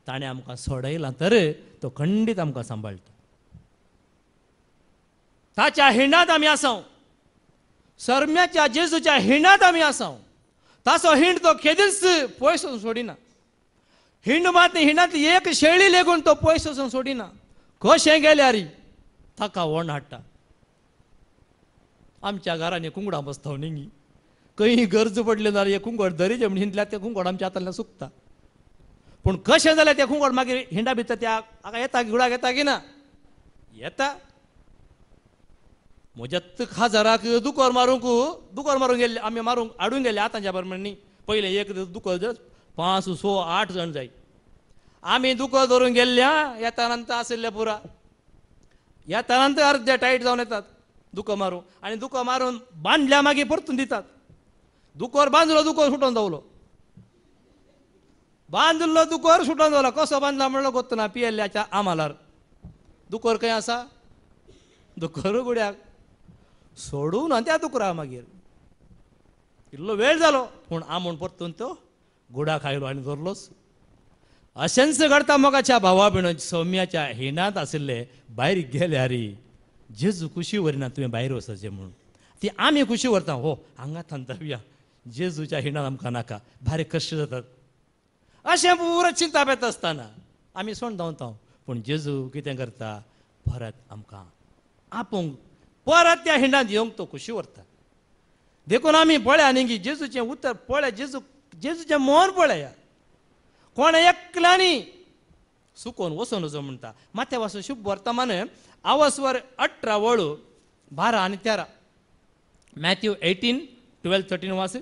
ताणें आमकां सोडयलां तर तो खंडीत आमकां सांबाळटा. ताच्या हिंडांत आमी आसां. सर्म्याच्या जेजूच्या हिंडांत आमी आसां. ताचो हिंड तो केदीच पयस वचून सोडिना. हिंडांत एक शेळी लेगून तो पयस वचून सोडिना. कशें गेल्यार ताका वण हाडटा. आमच्या घरांनी कुंगडां बसता न्ही. खंय गरज पडली जाल्यार हे कुंगड दरीचे म्हण हिंडल्यार ते कुंगड आमच्या हातांतल्यान सुकता. पूण कशें जाल्यार ते कुंगड मागीर हिंडा भितर त्या हाका येता गुडाक येता की ना येता. म्हज्या खाजाराक दुकोर मारूंक गेल्ले आमी मारूंक हाडूंक गेले आतांच्या प्रमाणे न्ही. पयलें एक दुकोर 5, 6, 8 जण जाय. आमी दुकोर धरून गेल्ल्या येतानंत आशिल्ले पुरा. येतानंत अर्धे टायट जावन येतात दुको मारूंक. आनी दुको मारून बांदल्या मागीर परतून दितात. दुकोर बांदलो, दुकोर सुटोन जावलो. बांदलो दुकोर सुटोन जालो. कसो बांदला म्हणलो गोत्त ना. पियेल्ल्याच्या आमालार दुकोर खंय आसा. दुकोर गुड्याक सोडून त्या दुकरा मागीर इल्लो वेळ जालो पूण आमूण परतून तो गुडाक आयलो आनी धरलोच. अशेंच घडटा मोगाच्या भावा भयण. सौम्याच्या हिंडांत आशिल्ले भायर गेल्यार जेजू खुशी वरिना तुवें भायर वचचें म्हणून. ती आमी खुशी व्हरता. हो हांगा थांबया. जेजूच्या हिंडांत आमकां नाका. भायर कश्ट जातात. अशें पुरो चिंता येता आसतना आमी सोण धांवता. पूण जेजू कितें करता परत आमकां आपोवंक परत त्या हिंडांत येवंक तो खुशी व्हरता. देखून आमी पळया न्ही जेजूचें उतर पळया. जेजूचें मन पळया. कोण एकल्यांनी सुकोवन वचून वचो म्हणटा. माथ्या वाचो शुभ वर्तमान आवस्वर 18 वळू 12 आनी 13. मॅथ्यू 18, 12, 13 वाच.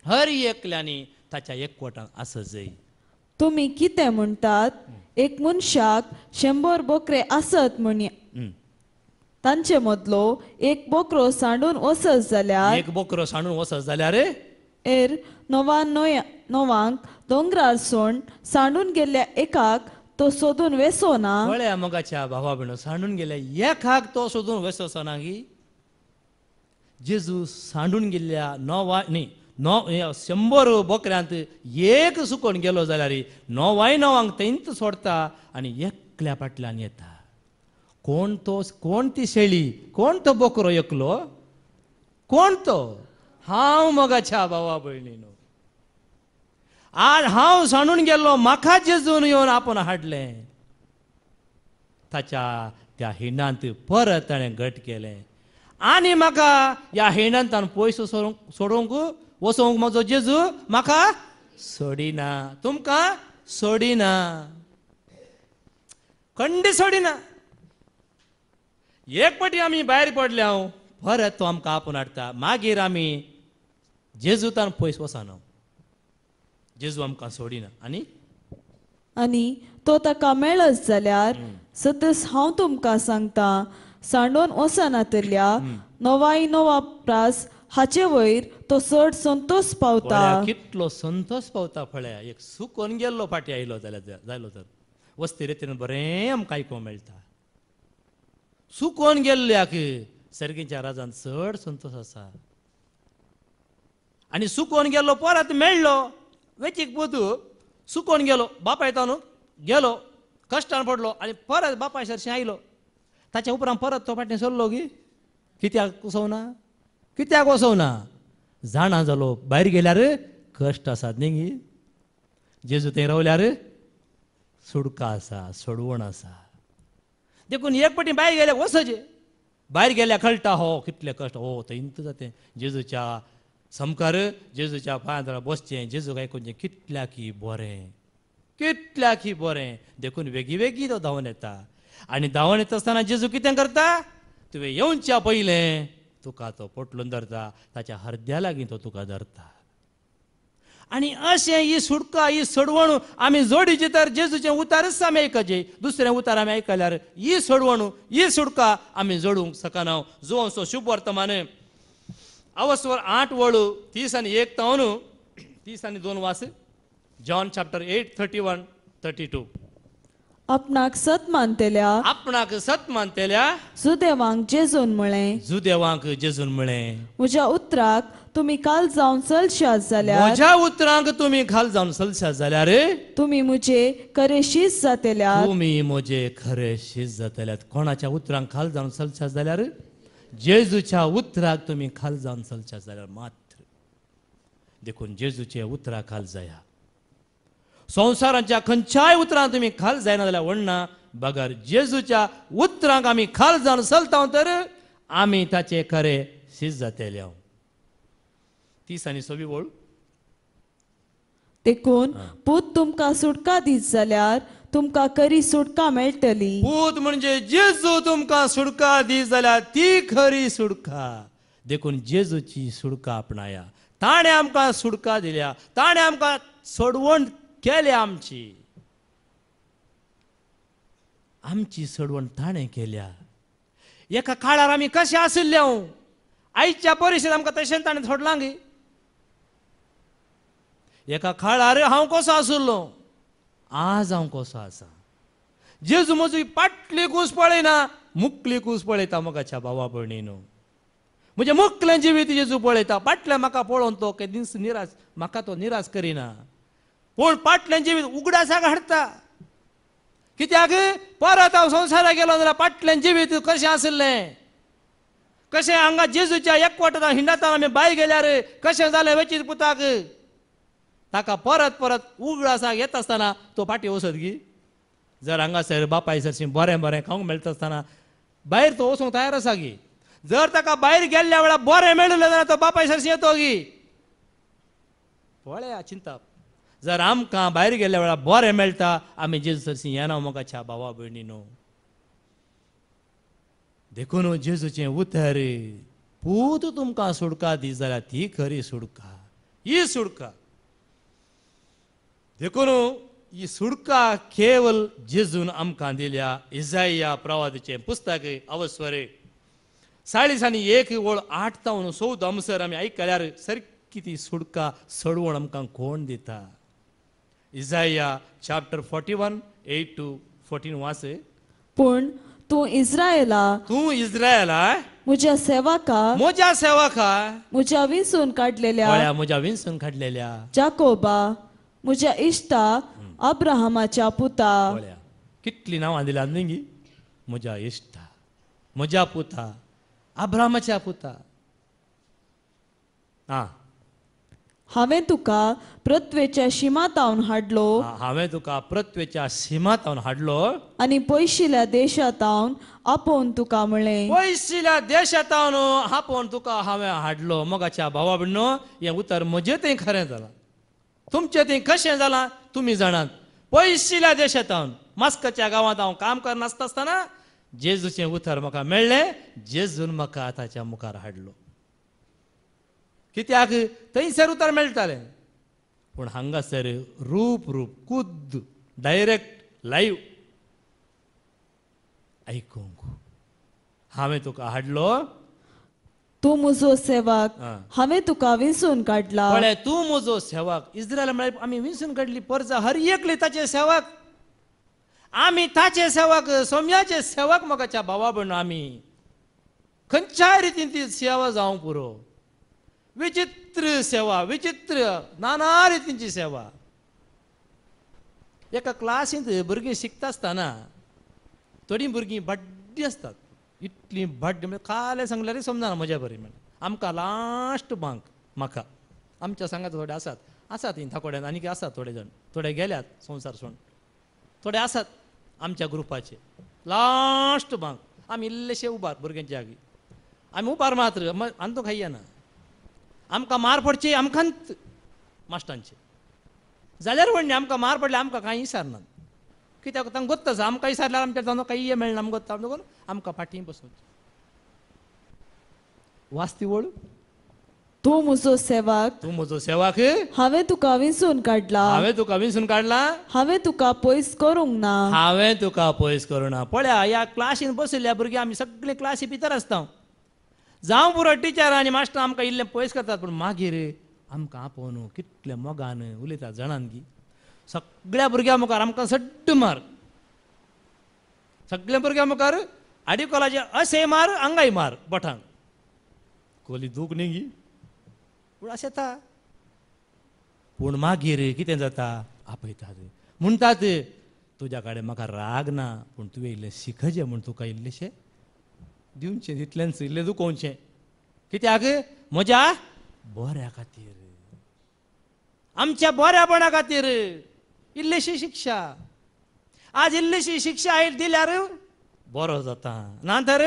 हर एकल्यांनी ताच्या एकवटान आसत जाय. तुम्ही कितें म्हणटात. एक मनशाक 100 बोकरे आसत म्हणी तांचे मदलो एक बोकरो सांडून वचत जाल्यार एक बोकरो सांडून वचत जाल्यार एर 99 दोंगरार सोड सांडून गेल्ल्या एकाक तो सोदून वेसो ना. पळया मोगाच्या भावा भयणो. सांडून गेल्या एकाक तो सोदून वेसोचो ना की. जेजू सांडून गेल्ल्या 100 बोकऱ्यांत एक सुकोवन गेलो जाल्यार 99 तेंच सोडता आनी एकल्या फाटल्यान येता. कोण ती शेळी. कोण तो बोकरो एकलो. कोण तो. हांव मोगाच्या भावा भयणीनो. आज हांव सांडून गेल्लो म्हाका जेजून येवन आपूण हाडलें. ताच्या त्या हिंडांत परत ताणें घट केलें आनी म्हाका ह्या हिंडांतान पयस सोडूंक वचोंक म्हजो जेजू म्हाका सोडिना. तुमकां सोडिना. खंडी सोडिना. एक पाटी आमी भायर पडले हांव परत तो आमकां आपोवन हाडटा. मागीर आमी जेजूतान पयस वचना. जेजू आमकां सोडिना. आनी तो ताका मेळत जाल्यार सतस हांव तुमकां सांगता, सांडोवन वचनातल्या नवा प्रास हाचे वयर तो चड संतोष पावता. पळया कितलो संतोष पावता. पळया एक सुकोन गेल्लो फाटी आयलो जालो तर वस्ती रितीन बरें आमकां आयकूंक मेळटा. सुकोन गेल्ल्याक सर्गीच्या राजान चड संतोष आसा. आनी सुकोन गेल्लो परत मेळ्ळो वेचीक पोतू सुकोन गेलो बापा येता न्हू गेलो कश्टान पडलो आनी परत बापा सरशी आयलो. ताच्या उपरांत परत तो फाटीं सरलो गी. कित्याक वसोवना जाणा जालो भायर गेल्यार कश्ट आसात न्ही. जेजू थंय रावल्यार सुडका आसा, सोडवण आसा. देखून एक पाटी भायर गेल्यार वचचें. भायर गेल्यार कळटा हो कितले कश्ट. हो थंय इंत जातें जेजूच्या समकार जेजूच्या पांयां बसचें. जेजूक आयकुचें कितल्याकी बरें. देखून वेगी तो धांवन येता. आनी धांवन येता आसतना जेजू कितें करता. तुवें येवच्या पयलें तुका तो पोटलून धरता. ताच्या हरद्या लागीं तो तुका धरता. आनी अशें ही सुडका ही सोडवण आमी जोडीची तर जेजूचें उतारच आमी आयकचें. दुसरें उतार आमी आयकल्यार ही सोडवण ही सुडका आमी जोडूंक शकना. जो असो शुभ वर्तमान अवस्वर 8 वळू 30 आनी 1 तावन 30 आनी 2 वास. John chapter 8 31-32. आपणाक सत मानतेल्या सुदेवांक जेजून म्हळें, म्हज्या उतराक तुमी काल जावन चलशात जाल्यार तुमी म्हजे खरे शीज जातल्यात. कोणाच्या उतरांक खाल जावन चलशात जाल्यार जेजूच्या उतराक तुमी खाल जावन चलशात जाल्यार मात्र. देखून जेजूचे उतराक खाल जाया. संवसाराच्या खंयच्याय उतरांक तुमी खाल जायना जाल्यार वडना. बगर जेजूच्या उतरांक आमी खाल जावन चलता तर आमी ताचे खरे शीज जातले. 30 आनी 26 वळ. देखून पूत तुमकां सुटका दीत जाल्यार तुमकां खरी सुटका मेळटली. पूत म्हणजे जेजू तुमकां सुटका दी जाल्यार ती खरी सुटका. देखून जेजूची सुटका आपणाया. ताणें आमकां सुटका दिल्या. ताणें आमकां सोडवण केली. आमची सोडवण ताणें केल्या. एका काळार आमी कशें आशिल्ले आयच्या परिस्थितीत आमकां तशें ताणें सोडलां गे. एका काळार हांव कसो आशिल्लो आज हांव कसो आसा. जेजू म्हजी पाटली कूस पळयना मुखली कूस पळयता. मोगाच्या भावा भयणीनो म्हणजे मुखलें जिवीत जेजू पळयता. फाटलें म्हाका पळोवन तो निराश म्हाका तो निराश करिना. पूण फाटलें जिवीत उगडासाक हाडटा. कित्याक परत हांव संवसाराक गेलो जाल्यार फाटलें जिवीत कशें आशिल्लें. कशें हांगा जेजूच्या एकवटांत हिंडातना आमी भायर गेल्यार कशें जालें वेचीत पुताक. ताका परत उगडासाक येता आसतना तो फाटीं वचत गी. जर हांगासर बापायसरशीं बरें खावंक मेळटा आसतना भायर तो वचूंक तयार आसा गी. जर ताका भायर गेल्ल्या वेळार बरें मेळलें जाल्यार तो बापायसरशीं येतो गी. पळया चिंता. जर आमकां भायर गेल्ल्या वेळार बरें मेळटा आमी जेजू सरशीं येना मोगाच्या भावा भयणीनो. देखून जेजूचें उतर पूत तुमकां सुटका दी जाल्यार ती खरी सुटका. ही सुटका देखून ही सुटका केवल जेजून आमकां दिल्या. इसाया प्रवादीचें पुस्तक अवस्वर 40 आनी 1 वळ 8 तावन 14 अमसर आमी आयकल्यार सारकी ती सुटका सोडवण आमकां कोण दिता. इसाया चॅप्टर 41 8-14 वास. पूण तूं इस्रायेला म्हज्या सेवका म्हज्या विंसून काडलेल्या जाकोबा म्हज्या इश्टा अब्राहमाच्या पुता. कितली नांवां दिल्यात न्ही. म्हज्या इश्टा म्हज्या पुता अब्राहमाच्या पुता. हांवें तुका पृथ्वेच्या शिमातावन हाडलो. आनी पयशिल्ल्या देशातावन आपोवन तुका म्हळें. पयशिल्ल्या देशातावन आपोवन तुका हांवें हाडलो. मोगाच्या भावा भयणो हें उतर म्हजें तें खरें जालां. तुमचें तें कशें जालां तुमी जाणात. पयशिल्ल्या देशातावन मास्कच्या गावात हांव काम करनासता आसतना जेजूचें उतर म्हाका मेळ्ळें. जेजून म्हाका ताच्या मुखार हाडलो. कित्याक थंयसर उतर मेळटालें, पूण हांगासर रूप खुद्द डायरेक्ट लायव्ह आयकूंक. हांवें तुका हाडलो. तूं म्हजो सेवक, हा. हांवें तुका विंचून काडला. पळय, तूं म्हजो सेवक. इस्रायल म्हळ्यार आमी विंचून काडली परजा, हर एकले ताचे सेवक. आमी ताचे सेवक, सोम्याचे सेवक. मोगाच्या भावा भयण, आमी खंयच्याय रितीन ती सेवा जावंक पुरो. विचित्र सेवा, विचित्र नाना रितींची सेवा. एका क्लासींत भुरगीं शिकता आसतना थोडीं भुरगीं बड्डी आसतात. इतली बड्डी म्हणजे काले सांगल्यार समजना म्हज्या बरी. म्हणून आमकां लास्ट बांक म्हाका आमच्या सांगात थोडे आसात ही थाकोड्यान, आनीक आसात थोडे जाण. थोडे गेल्यात संवसार सोडून, थोडे आसात आमच्या ग्रुपाचे. लास्ट बांक आमी इल्लेशे उबार भुरग्यांच्या आगी. आमी उबार मात्र आनी तो खायया ना. आमकां मार पडचे आमकांत मास्टांचे. जाल्यार व्हडले आमकां मार पडले आमकां कांय विचारनात. कित्याक तांकां गोत्त आसा आमकां विचारल्यार आमच्या जावन काही मेळना. आमकां गोत्ता देखून आमकां फाटीं बसोवचें. वाचती वळू. तूं म्हजो सेवक, तूं म्हजो सेवक, हांवें तुका विंचून काडला. हांवें तुका विंचून काडला. हांवें तुका पयस करूंक ना. हांवें तुका पयस करूना. पळया, ह्या क्लासीन बसयल्ल्या भुरगीं आमी सगळे क्लासी भितर आसता. जावं पुरो टिचर आनी मास्टर आमकां इल्लें पयस करतात, पूण मागीर आमकां आपोवन कितले मोगान उलयतात जाणान गी. सगळ्या भुरग्यां मुखार आमकां सड्ड मार. सगळ्या भुरग्यां मुखार आडिकोलाचे अशे मार, आंगाय मार बोटांक. कोली दूख न्ही गी, पूण अशें जाता. पूण मागीर कितें जाता, आपयतात. म्हणटात तुज्या कडेन म्हाका राग ना, पूण तुवें इल्लें शिकचें म्हूण तुका इल्लेशें दिवचें, तितलेंच इल्लें दुखोवचें. कित्याक म्हज्या बऱ्या खातीर, आमच्या बऱ्यापणा खातीर इल्लीशी शिक्षा. आज इल्लीशी शिक्षा दिल्यार बरो जाता, ना तर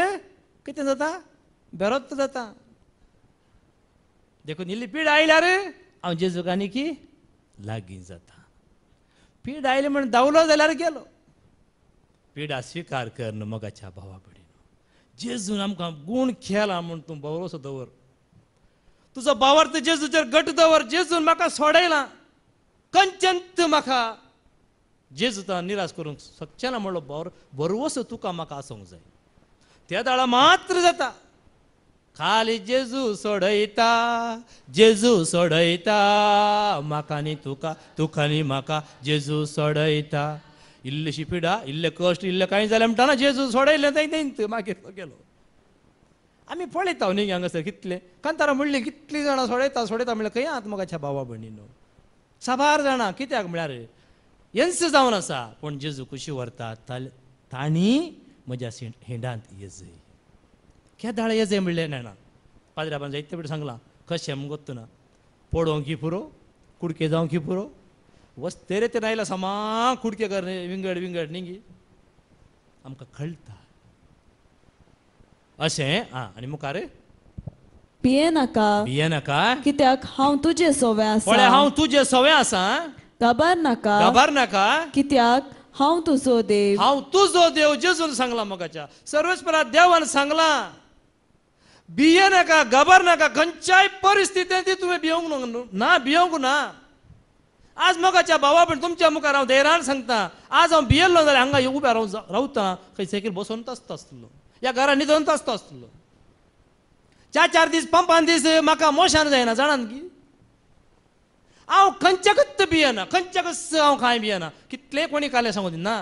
कितें जाता, बेरोत जाता. देखून इल्ली पीड आयल्यार हांव जेजूक आनीक लागीं जाता. पीड आयली म्हण धांवलो जाल्यार गेलो. पिडा स्विकार कर न्हू मोगाच्या भावा भयणीनो. जेजून आमकां गूण खेळा म्हूण तूं भरोसो दवर. तुजो भावार्थ जेजूचेर घट दवर. जेजून म्हाका सोडयलां, खंयच्यांत म्हाका जेजूतान निराश करूंक शकचें ना म्हणलो भरवसो तुका म्हाका आसूंक जाय. त्या दाळा मात्र जाता. खाली जेजू सोडयता, जेजू सोडयता म्हाका आनी तुका, तुका आनी म्हाका जेजू सोडयता. इल्लीशी पिडा, इल्ले कश्ट, इल्ले कांय जालें म्हणटाना जेजू सोडयलें थंय मागीर तो गेलो. आमी पळयता न्ही हांगासर कितले कांतारां म्हणली कितलीं जाणां सोडयता म्हणल्यार खंय आहात मोगाच्या भावा भयणीनो. साबार जाणां. कित्याक म्हळ्यार येन्स जावन आसा, पूण जेजू कशी व्हरता तांणी म्हज्या हेंडांत येजय. केदाळ येजय म्हणलें ना. पाद्र्यापान जायते फावटी सांगलां कशें म्हूण गोत्त ना. पडोवंक की पुरो, कुडके जावंक की पुरो, वस्तेरे ते आयला समा कुडके कर विंगड विंगड न्ही आमकां कळटा अशें. आनी मुखार पियेनाका, भियेनाका, कित्याक हांव तुजे सोवे आसा. पळय हांव तुजे सोवे आसा. घाबरनाका, घाबरनाका, कित्याक हांव तुजो देव. हांव तुजो देव. जेजून सांगला मोगाच्या सर्वेस्परा देवान सांगलां. भियेनाका, घाबरनाका. खंयच्याय परिस्थितींत तुवें भियोंक ना, भियोंक ना. आज मोगाच्या भावा पण तुमच्या मुखार हांव धैर्यान सांगता. आज हांव भियेल्लो जाल्यार हांगा उब्या रावता खंय सायकल बसोवन आसता आसतलो, ह्या घरा न्हिदोन आसता आसतलो. 4 दीस 5 दीस म्हाका मोशान जायना जाणान की. हांव खंयच्याकच भियेना, खंयच्याकच हांव कांय भियेना. कितले कोणी काले सांगू दिना.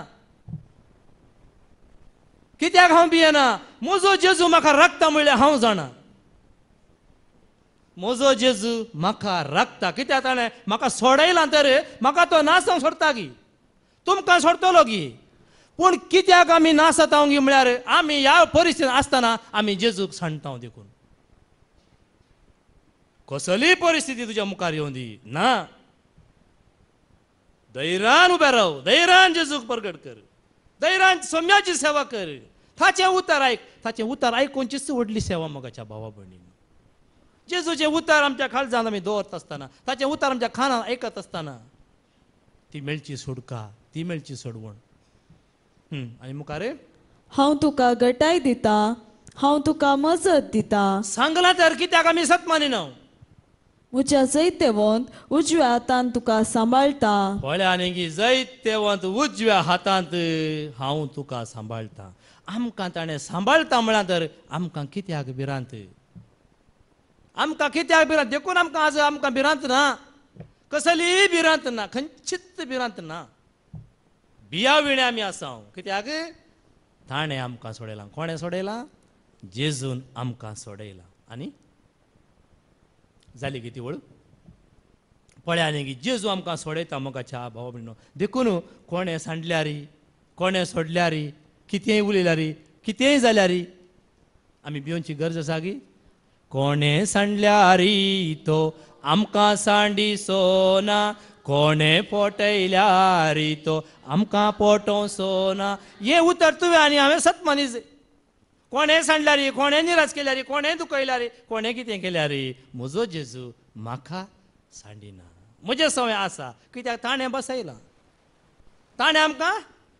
कित्याक हांव भियेना, म्हजो जेजू म्हाका राखता म्हणल्यार हांव जाणा. म्हजो जेजू म्हाका राखता. कित्याक ताणें म्हाका सोडयलां तर म्हाका तो नासोंक सोडटा गी, तुमकां सोडटलो गी. पूण कित्याक आमी नासता गी म्हळ्यार आमी ह्या परिस्थितींत आसतना आमी जेजूक सांडटा देखून. कसलीय परिस्थिती तुज्या मुखार येवं दी ना, धैर्यान उबें राव. धैर्यान जेजूक प्रगट कर. धैर्यान सोम्याची सेवा कर. ताचें उतर आयक. ताचें उतर आयकूनचीच व्हडली सेवा मोगाच्या भावा भयणीन. जेजूचें उतर आमच्या काळजांत आमी दवरता आसतना, ताचें उतर आमच्या कानांत आयकत आसतना ती मेळची सुटका, ती मेळची सोडवण. आनी मुखार हांव तुका गटाय दिता, हांव तुका मजत दिता. सांगला तर कित्याक आमी सत मानिना. म्हज्या जैतेवंत उजव्या हातान तुका सांबाळटा. पळय आनी जैतेवंत उजव्या हातांत हांव तुका सांबाळटा. आमकां ताणें सांबाळटा म्हळ्यार तर आमकां कित्याक भिरांत? आमकां कित्याक भिरांत? देखून आमकां आज आमकां भिरांत ना, कसलीय भिरांत ना, खंयचीच भिरांत ना. भियाविणे आमी आसा. कित्याक ताणें आमकां सोडयलां. कोणें सोडयलां? जेजून आमकां सोडयलां. आनी जाली किती वळ पळय आनी की जेजू आमकां सोडयता मोगाच्या भावा भयणो. देखून कोणें सांडल्यार, कोणें सोडल्यार, कितेंय उलयल्यार, कितेंय जाल्यार आमी भिवची गरज आसा गी. कोणें सांडल्यार तो आमकां सांडिसो ना, कोणें पोटयल्यार तो आमकां पोटोवचो ना. हें उतर तुवें आनी हांवें सत मानीज. कोणें सांडल्यार, कोणें निराश केल्यार, कोणें दुखयल्यार, कोणें कितें केल्यार म्हजो जेजू म्हाका सांडिना. म्हजे सवय आसा कित्याक ताणें बसयलां, ताणें आमकां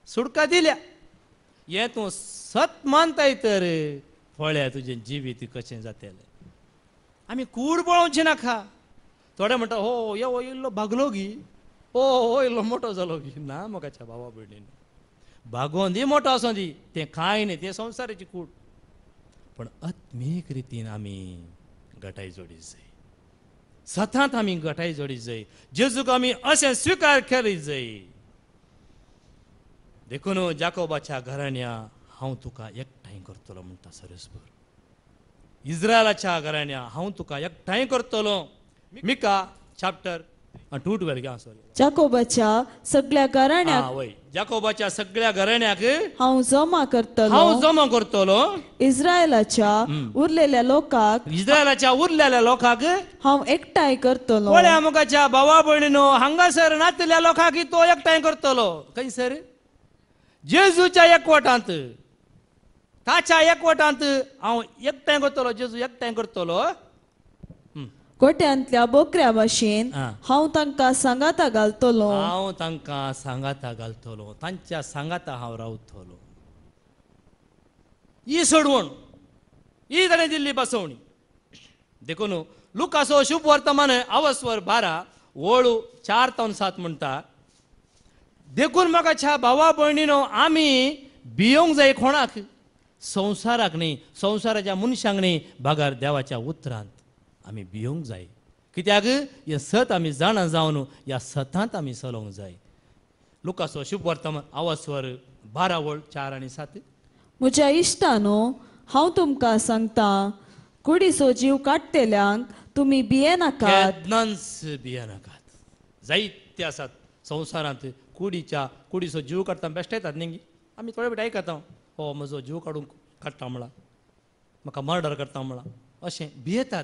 सुडका दिल्या. हें तूं सत मानताय तर पळय तुजें जिवीत कशें जातलें. आमी कूड पळोवचें नाका. थोडे म्हणटा हो यो इल्लो भागलो गी, हो इल्लो मोठो जालो गी. ना मोगाच्या भावा भयणीन, भागोवन दी मोठो आसूं दी तें कांय न्ही, तें संवसाराची कूड. पण आत्मीक रितीन आमी गटाय जोडी जाय. सतांत आमी गटाय जोडी जाय. जेजूक आमी अशें स्विकार केली जाय. देखून जाकोबाच्या घराण्या हांव तुका एकठांय करतलो म्हणटा सरस्वर. इस्रायलाच्या घराण्या हांव तुका एकठांय करतलो. मिका चॅप्टर 2:12 घ्या. सॉरी, जाकोबाच्या सगळ्या घराण्याक वय जाकोबाच्या सगळ्या घराण्याक हांव जमा हांव करतलो. जमा करतलो. इस्रायलाच्या उरलेल्या लोकांक इस्रायलाच्या उरलेल्या लोकांक हांव एकठांय करतलो. पळय आमकाच्या भावा भयणीनो, हांगासर नातलेल्या लोकांक तो एकठांय करतलो. खंयसर? जेजूच्या एकवटांत, ताच्या एकवटांत हांव एकठांय करतलो. जेजू एकठांय करतलो. गोट्यांतल्या बोकऱ्या भाशेन हांव तांकां सांगाता घालतलो. हांव तांकां सांगाता घालतलो. तांच्या सांगाता हांव रावतलो. ही सोडवण, ही ताणें दिल्ली बसवणी. देखून लुकासो शुभ वर्तमान अवस्वर 12 वळू 4-7 म्हणटा. देखून म्हाकाच्या भावा भयणीनो, आमी भियोंक जाय. कोणाक? संवसाराक न्ही, संवसाराच्या मनशांक न्ही, भागार देवाच्या उतरांत आमी भियोंक जाय. कित्याक हें सत आमी जाणा जावन ह्या सतांत आमी चलोवंक जाय. लुकासो शुभ वर्तमान अवस्वर 12 वळ 4 आनी 7. म्हज्या इश्टानो, हांव तुमकां सांगता, कुडीचो जीव काडटेल्यांक तुमी भिये नाकात. केन्नाच भिये नाकात. जायते आसात संवसारांत कुडीचो जीव काडटा बेश्टे येतात न्ही. आमी थोडे फावटी आयकता, हो म्हजो जीव काडटा म्हणला, म्हाका मर्डर करता म्हणला, अशें भियेतात.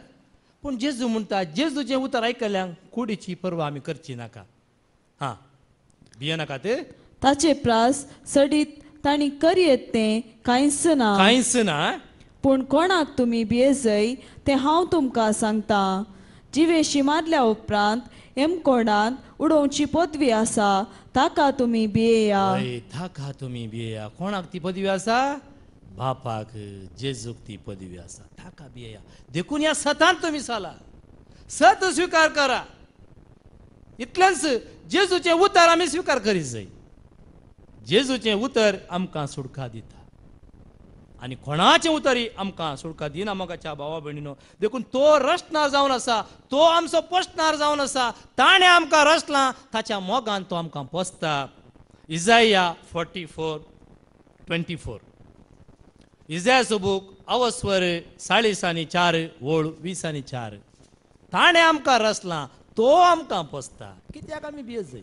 पूण जेजू म्हणटा, जेजूचें उतर आयकल्यांक कुडीची परवा आमी करची नाका. हां, भिये नाकात. ताचे प्रास सडीत तांणी करयेत तें कांयच ना. कांयच ना. पूण कोणाक तुमी भिये जाय तें हांव तुमकां सांगता. जिवेशी मारल्या उपरांत हेमकोणान उडोवची पदवी आसा, ताका तुमी भियेया. ताका तुमी भियेया. कोणाक ती पदवी आसा? बापाक, जेजूक ती पदवी आसा, ताका भियेया. देखून ह्या सतांत तुमी चला, सत स्विकार करा. इतलेंच. जेजूचें उतर आमी स्विकार करीत जाय. जेजूचें उतर आमकां सुडका दिता. आनी कोणाचें उतरी आमकां सुडका दिना मोगाच्या भावा भयणीनो. देखून तो रचणार जावन आसा, तो आमचो पोसणार जावन आसा. ताणें आमकां रचलां, ताच्या मोगान तो आमकां पोसता. इजाया 44:24. इजायाचो बूक अवस्वर 40:4 वळ 20:4. ताणें आमकां रचलां, तो आमकां पोसता. कित्याक आमी भियेत जाय?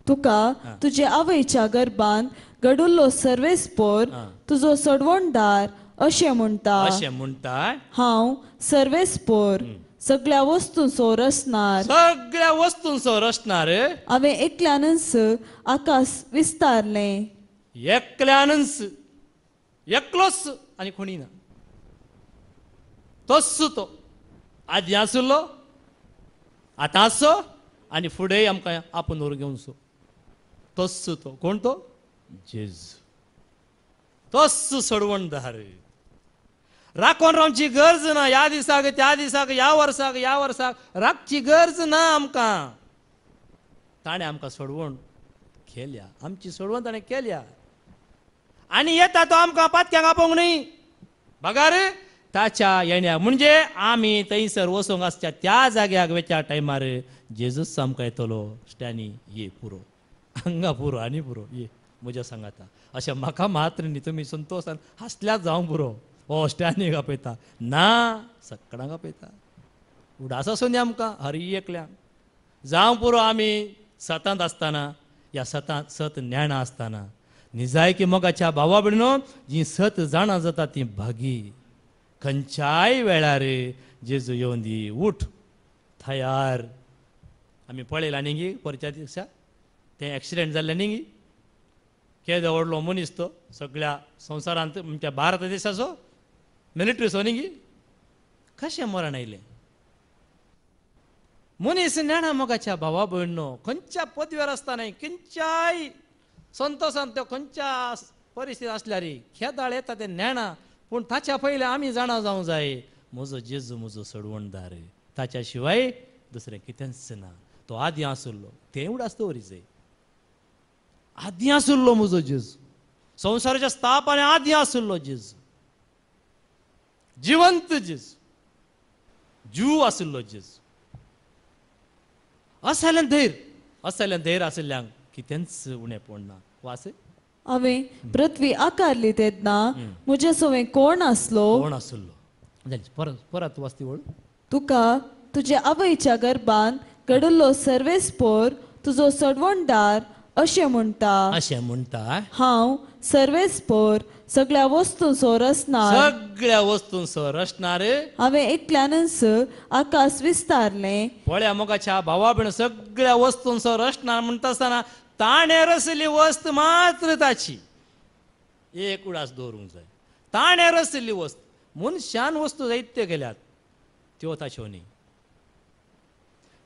तुका तुजे आवयच्या गर्भान घडुल्लो सर्वेस्पोर तुजो सडवणदार अशें म्हणटा. अशें म्हणटा. हांव सर्वेस्पोर, सगळ्या वस्तूंचो रचणार. सगळ्या वस्तूंचो रचणार. हांवें एकल्यानच आकाश विस्तारलें. एकल्यानच, एकलोच आनी कोणी ना. तोच तो आदी आसलो, आतां आसो आनी फुडेंय आमकां आपोवन घेवचो. तोच तो. कोण तो? जेजू तोच सोडवणदार राखोन रावची गरज ना ह्या दिसाक त्या दिसाक ह्या वर्साक राखची गरज ना आमकां ताणें आमकां सोडवण केल्या आमची सोडवण ताणें केल्या आनी येता तो आमकां पातक्यांक आपोवंक न्ही बघा रे ताच्या येण्याक म्हणजे आमी थंयसर वचोंक आसच्या त्या जाग्याक वेच्या टायमार जेजूस आमकां येतलो स्टॅनी ये पुरो हांगा पुरो आनी पुरो ये म्हज्या सांगाता अशें म्हाका मात्र न्ही तुमी संतोशान हांसल्यात जावं पुरो हो स्टॅनीक आपयता ना सक्कडांक आपयता उडास आसूं न्ही आमकां हर एकल्यांक जावं पुरो आमी सतांत आसतना या सत ज्ञाना आसतना निजायकी मोगाच्या भावा भयणो जी सत जाणां जाता ती भागी खंयच्याय वेळार जेजू येवन दी उठ थयार आमी पळयलां न्ही गी परच्या दिसा तें एक्सिडेंट जाल्लें न्ही गी केदो व्हडलो मनीस तो सगळ्या संवसारांत म्हणजे भारत देशाचो मिलिटरीचो न्ही गी कशें मरण आयलें मनीस ज्ञाना मोगाच्या भावा भयणो खंयच्या पदव्यार आसतना खंयच्याय संतोशान त्यो खंयच्या परिस्थिती आसल्यार खेदाळ येता तें ज्ञाना पूण ताच्या पयलें आमी जाणा जावं जाय म्हजो जेजू म्हजो सोडवणदार ताच्या शिवाय दुसरें कितेंच ना तो आदी आसुल्लो तें उडास दवरी जाय आदी आसुल्लो म्हजो जेजू संवसाराच्या स्थापने आदी आसुल्लो जेजू जिवंत जेजू जीव आसुल्लो जेजू असलें धैर्य आशिल्ल्यांक कितेंच उणें पडना वास हांवें पृथ्वी आकारली तेन्ना म्हजे सवय कोण आसलो परत वाचती वळ तुका तुजे आवयच्या गर्भान घडलो सर्वेस्पोर तुजो सोडवणदार अशें म्हणटा हांव सर्वेस्पोर सगळ्या वस्तूंचो रचणार हांवें एकल्यानच आकाश विस्तारलें पळया मोगाच्या भावा भयण सगळ्या वस्तूंचो रचणार म्हणटा आसतना ताणें रचली वस्त मात्र ताची एक उडास दवरूंक जाय ताणें रचली वस्त मनशान वस्तू जायत्यो केल्यात त्यो ताच्यो न्ही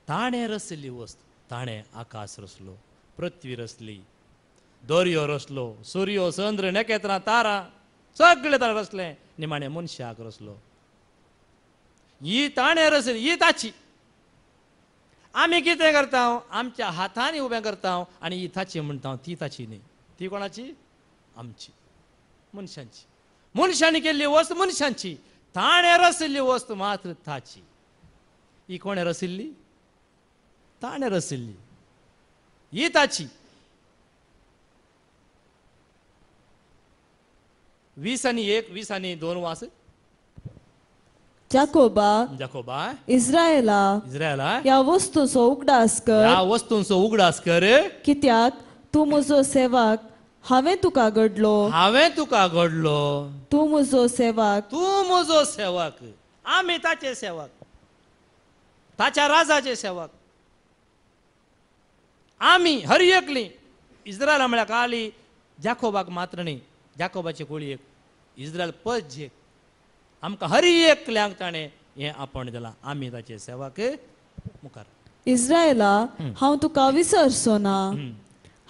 ताणें रचली वस्त ताणें आकाश रचलो पृथ्वी रचली दर्यो रचलो सूर्यो चंद्र नखेत्रां तारा सगळें ताणें रचलें निमाणें मनशाक रचलो ही ताणें रचली ही ताची आमी कितें करता आमच्या हातांनी उबें करता आनी ही ताची म्हणटा ती ताची न्ही ती कोणाची आमची मनशांची मनशांनी केल्ली वस्त मनशांची ताणें रचली वस्त मात्र ताची ही कोणें रचिल्ली ताणें रचिल्ली ही ताची 20:1 20:2 वास जाकोबा इस्रायेला ह्या वस्तूचो उगडास कर कित्याक तूं म्हजो सेवक हांवें तुका घडलो तूं म्हजो सेवक आमी ताचे सेवक ताच्या राजाचे सेवक आमी हर एकली इस्रायला म्हळ्यार खाली जाकोबाक मात्र न्ही जाकोबाचे कुळयेक इस्रायल पज्जेक आमकां हर एकल्यांक ताणें हें आपण दिलां आमी ताचे सेवक मुखार इस्रायला हांव तुका विसरचो ना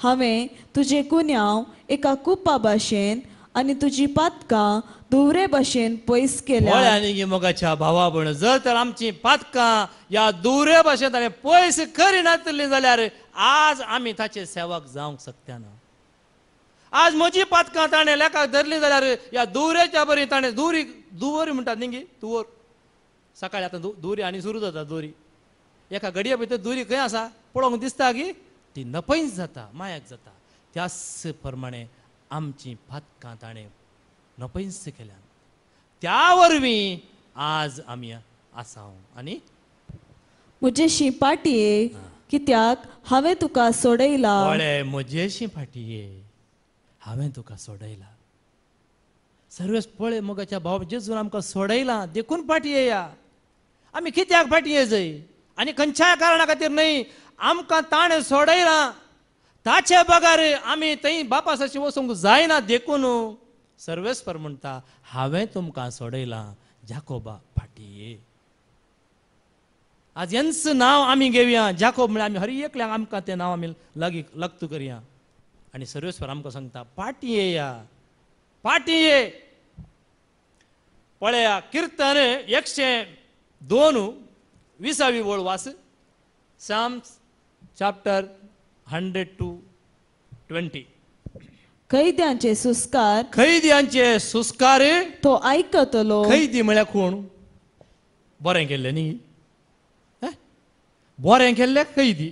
हांवें तुजे गुन्यांव एका कुपा भाशेन आनी तुजी पातकां दुवरे भाशेन पयस केल्या आनी मोगाच्या भावा भयण जर तर आमची पातकां ह्या दुवरे भाशेन ताणें पयस करिनातली जाल्यार आज आमी ताचे सेवक जावंक शकता ना आज म्हजी पातकां ताणें लेखाक धरली जाल्यार ह्या दुवरेच्या बरी ताणें दुवरी म्हणटात न्ही दुवर सकाळी आतां दुवरी आनी सुरू जाता दुवरी एका घडये भितर दुवरी खंय आसा पळोवंक दिसता की ती नपयस जाता मायाक जाता त्याच प्रमाणे आमची पातकां ताणें नपयस केल्या त्या वरवीं आज आमी आसा आनी म्हजेशी पाटये कित्याक हांवें तुका सोडयला म्हजेशी पाटये हांवें तुका सोडयला सर्वेस पळय मोगाच्या भावा जेजून आमकां सोडयलां देखून पाटये या आमी कित्याक पाटये जाय आनी खंयच्याय कारणा खातीर न्हय आमकां ताणें सोडयलां ताचे बगार आमी थंय बापासाची वचूंक जायना देखून सर्वेस्पर म्हणटा हांवें तुमकां सोडयलां जाकोबा फाटये आज यांचं नाव आमी घेवया जाकोब म्हळ्यार आमी हर एकल्याक आमकां तें नांव आमी लागीं लक्त करया आणि सर्वेस्वर आमकां सांगता पाटी येया पाटी ये. पळया कीर्तन 102 20वी ओळ वास. Sam's chapter 100-20. कैद्यांचे सुस्कार खैद्यांचे सुस्कार तो ऐकतलो. खैदी म्हळ्यार कोण? बरें केल्लें न्ही, बरें केल्ले खैदी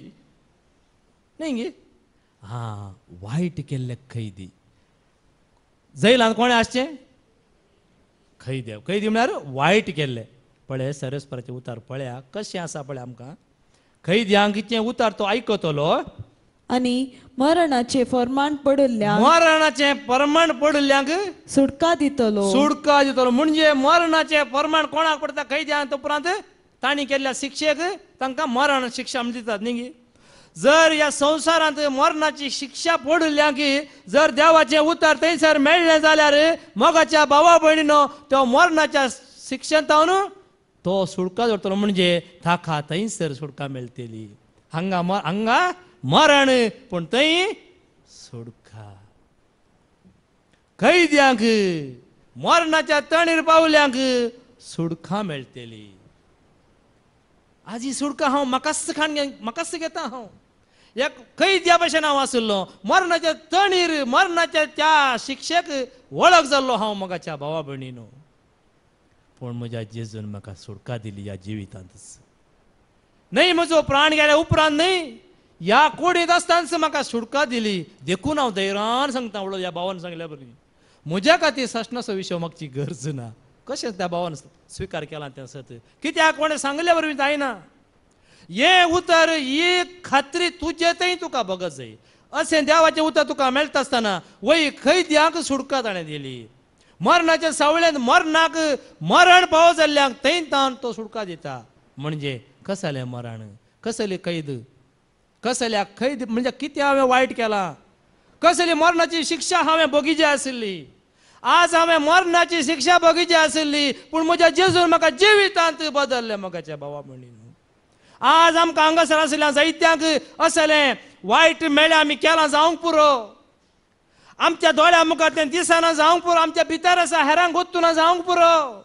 न्ही गे. हां, वायट केल्ले खैदी. जैलांत कोणें आसचें? खैदी. खैदी म्हळ्यार वायट केल्ले. पळय सरस्वराचें उतार पळया कशें आसा पळय आमकां. खैद्यांक कितें उतार तो आयकतलो आणि मरणाचे फरमान पडल्या मरणाचें परमाण पडल्यांक सुटका दितलो. सुटका दितलो. म्हणजे मरणाचें परमाण कोणाक पडटा? खैद्यांक. उपरांत तांणी केल्ल्या शिक्षेक तांकां मरण शिक्षा दितात न्ही. जर ह्या संवसारांत मरणाची शिक्षा पडल्यांक जर देवाचें उतर थंयसर मेळ्ळें जाल्यार मोगाच्या भावा भयणीनो तो मरणाच्या शिक्षेंतावन तो सुटका धरतलो. म्हणजे ताका थंयसर सुटका मेळटली. हांगा मरण पूण थंय सुटका. खैद्यांक मरणाच्या तणीर पावल्यांक सुटका मेळटली. आज ही सुटका हांव म्हाकाच घेता. हांव एक खैद्या भशेन हांव आशिल्लो. मरणाच्या तणीर मरणाच्या त्या शिक्षेक वळख जाल्लो हांव मोगाच्या भावा भयणीनो. पूण म्हज्या जेजून म्हाका सुटका दिली ह्या जिवितांतच. न्हय म्हजो प्राण गेल्या उपरांत न्हय, ह्या कोडीत आसतानाच म्हाका सुटका दिली. देखून हांव धैर्यान सांगता. म्हणून ह्या भावान सांगल्या बरी म्हज्या खातीर सशनाचो विशय मागची गरज ना. कशें त्या भावान स्विकार केला तें सत. कित्याक कोणें सांगल्या बरवी जायना. हे उतर ही खात्री तुजे थंय तुका बगत जाय. अशें देवाचें उतर तुका मेळटा आसतना वय खैद्यांक सुटका ताणें दिली. मरणाच्या सावळ्यांत मरणाक मरण पाव जाल्ल्यांक थंय तावन तो सुटका दिता. म्हणजे कसलें मरण, कसली कैद, कसल्या खैद. म्हणजे कितें हांवें वायट केलां, कसली मरणाची शिक्षा हांवें भोगिची आशिल्ली. आज हांवें मरणाची शिक्षा भोगिची आशिल्ली पूण म्हज्या जेजून म्हाका जिवितांत बदल्लें मोगाच्या भावा भयणीनो. आज आमकां हांगासर आशिल्ल्या जायत्यांक असलें वायट मेळ्ळें आमी केलां जावंक पुरो. आमच्या दोळ्या मुखांतल्यान दिसना जावंक पुरो. आमच्या भितर आसा हेरांक गोत्तुना जावंक पुरो.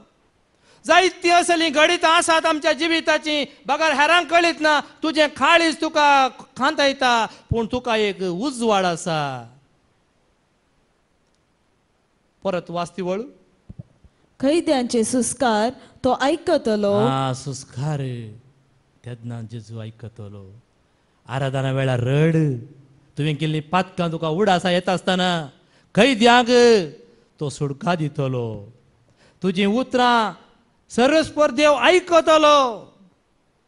जायतीं असलीं घडीत आसात आमच्या जिविताची बगर हेरांक कळीत ना. तुजें खाळीच तुका खांता येता पूण तुका एक उजवाड आसा. परत वाचती वळू. कैद्यांचे सुस्कार तो ऐकतलो. सुस्कार तेन्ना जेजू आयकतलो. आराधना वेळार रड. तुवें केल्ली पातकां तुका उडासा येता आसतना खैद्यांक तो सुटका दितलो. तुजीं उतरां सर्वस्वर देव आयकतलो.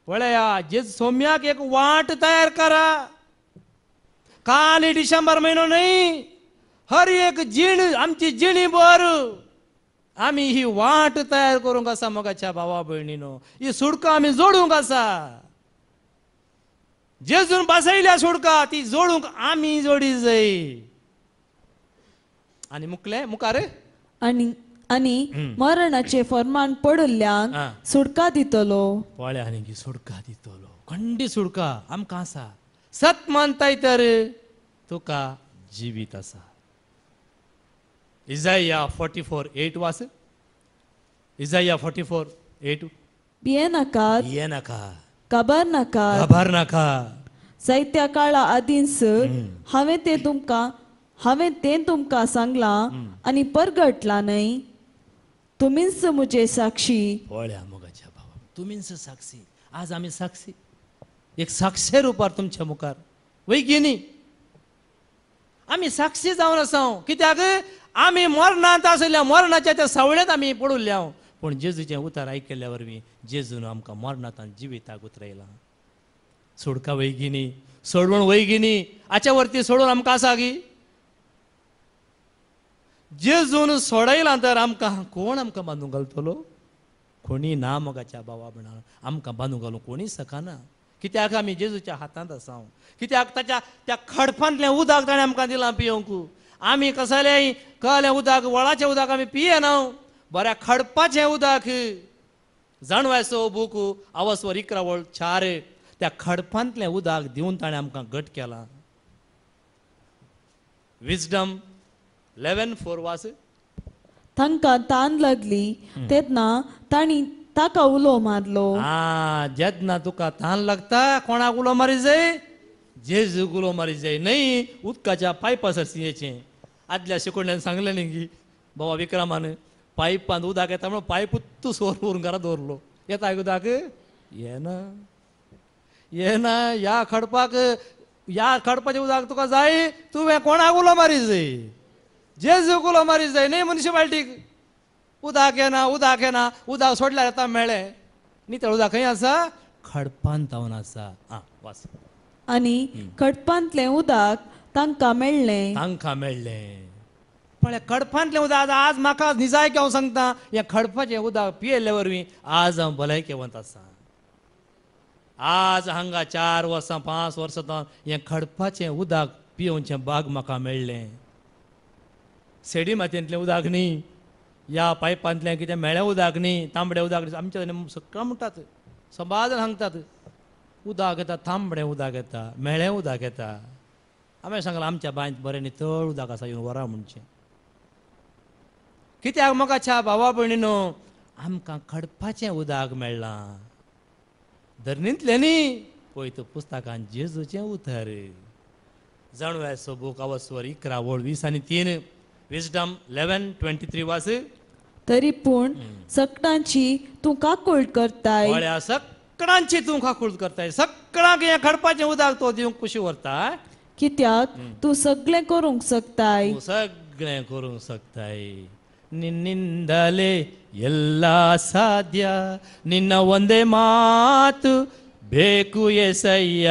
पळया जेजू सोम्याक एक वाट तयार करा. काल डिसेंबर म्हयनो न्हय, हर एक जीण आमची जिणी भर आमी ही वाट तयार करूंक आसा मोगाच्या भावा भयणीनो. ही सुटका आमी जोडूंक आसा. जेजून बसयल्या सुटका ती जोडूंक आमी जोडी जाय. आनी मुखार आणि मरणाचे फरमान पडल्यांक सुटका दितलो. पळय आनी सुटका दितलो. खंडी सुटका आमकां आसा. सत मानताय तर तुका जिवीत आसा. इजाया 44:8 वास. इजाया 44:8. भिये नाकात, भिये नाका, काबार नाकात. घाबर नाका. जायत्या काळा आदींच हांवें तें तुमकां सांगलां आनी परगटला न्हय. तुमीच म्हजे साक्षी. पळया मोगाच्या भावा तुमीच साक्षी. आज आमी साक्षी. एक साक्षी रुपार तुमच्या मुखार वैगिनी आमी साक्षी जावन आसा. कित्याक आमी मरणांत आशिल्ल्या मरणाच्या त्या सावळ्यांत आमी पडुल्ल्या. पूण जेजूचें उतर आयकल्ल्या वरवीं जेजून आमकां मरणांतल्यान जिविताक उतरयलां. सुटका वैगिनी, सोडवण वैगिनी हाच्या वरती सोडून आमकां आसा गी. जेजून सोडयलां तर आमकां कोण आमकां बांदूंक घालतलो? कोणी ना मोगाच्या भावा भयणां. आमकां बांदूंक घालूंक कोणी सकाना. कित्याक आमी जेजूच्या हातांत आसा. कित्याक ताच्या त्या खडपांतलें उदक ताणें आमकां दिलां पियोंक. आमी कसलेंय कळ्ळें उदक वळाचें उदक आमी पियेना. बऱ्या खडपाचें उदक. जाणवायचो बूक आवस्वर 11:4 त्या खडपांतलें उदक दिवन ताणें आमकां घट केलां. विजडम 11:4 वास. तांकां तान लागली तेन्ना तांणी ताका उलो मारलो. जेन्ना तुका तान लागता कोणाक उलो मारी जाय? जेजूक उलो मारी जाय. न्हय उदकाच्या पायपा सरसियेचें. आदल्या शिकोण्यान सांगलें न्ही की बाबा विक्रमान पायपान उदक येता म्हणून पायप तूं सोर व्हरून घरा दवरलो. येता उदक? येना. येना. ह्या खडपाचें उदक तुका जाय? तुवें कोणाक उलो मारी जाय? जेजूक उलो मारी जाय. न्हय मुन्सिपाल्टीक. उदक येना उदक सोडल्यार येता मेळ्ळें. नितळ उदक खंय आसा? खडपांत जावन आसा. वास. आनी खडपांतलें उदक तांकां मेळ्ळें. तांकां मेळ्ळें. पण खडपांतलें उदक आज म्हाका निजाय की हांव सांगता हें खडपाचें उदक पियेल्ले वरवीं आज हांव भलायकेवंत आसा. आज हांगा 4 वर्सां 5 वर्सां जावन हें खडपाचें उदक पियोवचें भाग म्हाका मेळ्ळें. सेडी मातयेंतलें उदक न्ही. ह्या पायपांतलें कितें मेळ्ळें उदक न्ही. तांबडें उदक न्ही. आमचे सगळं म्हणटात सबाद सांगतात उदक येता तांबडें उदक येता मेळ्ळें उदक येता. हांवें सांगलां आमच्या बांयत बरें नितळ उदक आसा येवन व्हरा म्हणचें. कित्याक मोगाच्या भावा भयणीनो आमकां खडपाचें उदक मेळ्ळां. धरणींतलें न्ही. पळयत पुस्तकांत जेजूचें उतर. जाणव्याचो बूक अवस्वर 11:20-3 विजडम 11:23 वास. तरी पूण सकटांची तूं काकूळट करताय. वळ्या सगळ्यांची तूं काकूळट करताय. सगळ्यांक हें खडपाचें उदक तो दिवंक कुशी व्हरता. कित्याक तूं सगळें करूंक शकताय. तूं सगळें करूंक शकताय. ನಿನ್ನಿಂದಲೇ ಎಲ್ಲ ಸಾಧ್ಯ ನಿನ್ನ ಒಂದೇ ಮಾತು ಬೇಕು ಎಸಯ್ಯ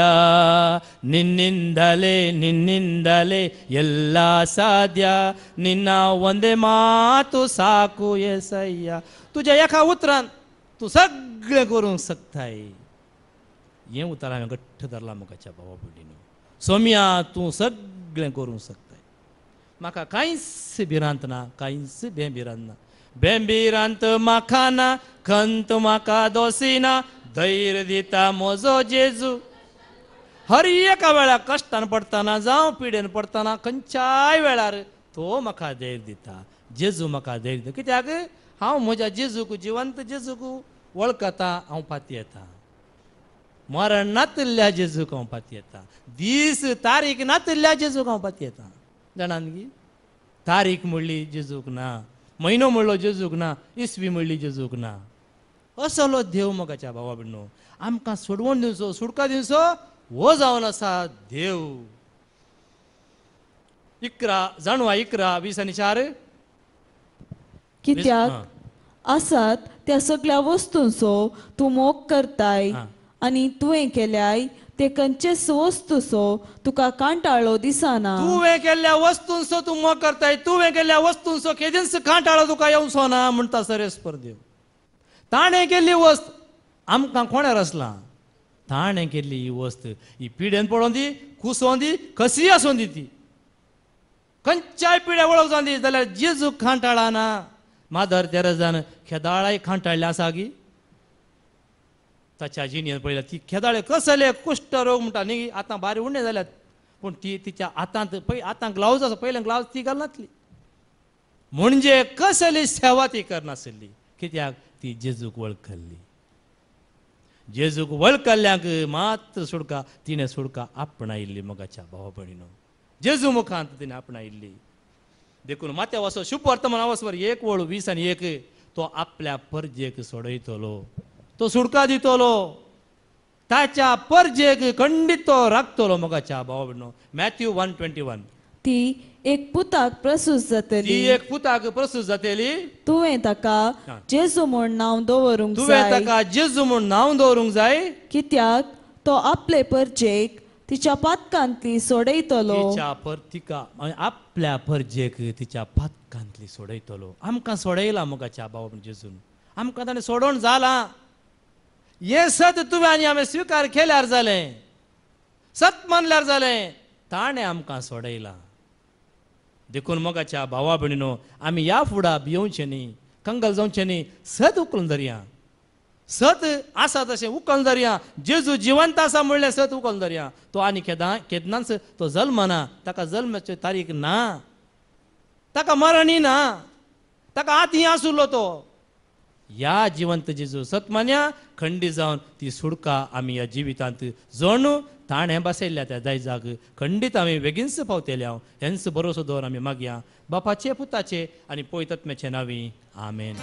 ನಿನ್ನಿಂದಲೇ ಎಲ್ಲ ಸಾಧ್ಯ ನಿನ್ನ ಒಂದೇ ಮಾತು ಸಾಕು ಎಸಯ್ಯ तुझ्या एका उतरान तूं सगळें करूंक शकताय. हें उतर हांवें घट्ट धरलां मुखाच्या भावा भयणीनो. सोम्या तूं सगळें करूंक शकताय. म्हाका कांयच भिरांत ना. कांयच बेभिरांत ना. बेभिरांत म्हाका ना. खंत म्हाका दोसिना. धैर्य दिता म्हजो जेजू. हर एका वेळार कश्टान पडटना जावं पिडेन पडटना खंयच्याय वेळार तो म्हाका धैर्य दिता. जेजू म्हाका धैर्य दिता. कित्याक हांव म्हज्या जेजूक जिवंत जेजूक वळखता. हांव फाती येता. मरण नातिल्ल्या जेजूक हांव फाती येता. दीस तारीख नातिल्ल्या जेजूक हांव फाती येता. जाणान गी तारीख म्हणली जेजूक ना. म्हयनो म्हणलो जेजूक ना. इसवी म्हणली जेजूक ना. असलो देव मोगाच्या भावा भयणो आमकां सोडवून दिवचो सुटका दिवचो हो जावन आसा देव. 11:20-4 कित्याक आसात त्या सगळ्या वस्तूंचो तूं मोग करताय. आनी तुवें केल्याय ते खंयचेच वस्तूचो तुका कांटाळो दिसना. तुवें केल्ल्या वस्तूंचो तूं मोग करताय. तुवें केल्ल्या वस्तूंचो केदींच कांटाळो तुका येवचो ना म्हणटा सरेस्पर देव. ताणें केल्ली वस्त आमकां कोणें रचलां. ताणें केल्ली ही वस्त ही पिडेन पडोवन दी कुसोवन दी कशी आसूं दी ती खंयच्याय पिड्या वळख जावन दी जाल्यार जेजूक कांटाळना. मादर तेरेजान खेदाळाय कांटाळ्ळे आसा गी. ताच्या जिणेन पळयल्यार ती खेदाळे कसले कुश्ट रोग म्हणटा न्ही. आतां बारी उणें जाल्यात पूण ती तिच्या हातांत आतां ग्लावज आसा. पयलें ग्लावज ती घालनासली. म्हणजे कसली सेवा ती करनासली. कित्याक ती जेजूक वळखली. जेजूक वळखल्ल्यांक मात्र सुडका तिणें सुडका आपणायिल्ली मोगाच्या भावा भयणीनो. जेजू मुखांत तिणें आपणायिल्ली. देखून माथ्या वचो शुभ वर्तमान अवस्वर 1:20 तो आपल्या परजेक सोडयतलो. तो सुडका दितलो. ताच्या परजेक खंडीत तो राखतलो मोगाच्या भावा भयणीनो. मॅथ्यू 1:21 ती एक पुताक प्रसूत जातली. ती एक पुताक प्रसूत जातली. तुवें ताका जेजू म्हूण नांव दवरूंक तुवें जाय. ताका जेजू म्हूण नांव दवरूंक जाय. कित्याक तो आपले परजेक तिच्या पातकांतली सोडयतलो. तिका आपल्या परजेक तिच्या पातकांतली सोडयतलो. आमकां सोडयला मोगाच्या भावा जेजून. आमकां ताणें सोडोवन जालां. हें सत तुवें आनी हांवें स्विकार केल्यार जालें. सत मानल्यार जालें. ताणें आमकां सोडयलां. देखून मोगाच्या भावा भयणीनो आमी ह्या फुडा भियोवचें न्ही. कंगल जावचें न्ही. सत उखलून धरया. सत आसा तशें उखल धरया. जेजू जिवंत आसा म्हणल्यार सत उखल धरया. तो आनी केदनाच तो जल्मना, ताका जल्माची तारीख ना, ताका मरणी ना, ताका आती आसुल्लो तो. या जिवंत जेजू सतमान्या खंडी जावन ती सुडका आमी ह्या जिवितांत जणू ताणें बसयल्ल्या त्या दायजाक खंडीत आमी बेगीनच पावतले हांव हेंच भरोसो दवर आमी मागया बापाचे पुताचे आनी पवित्र आत्म्याचे नांवी आमेन.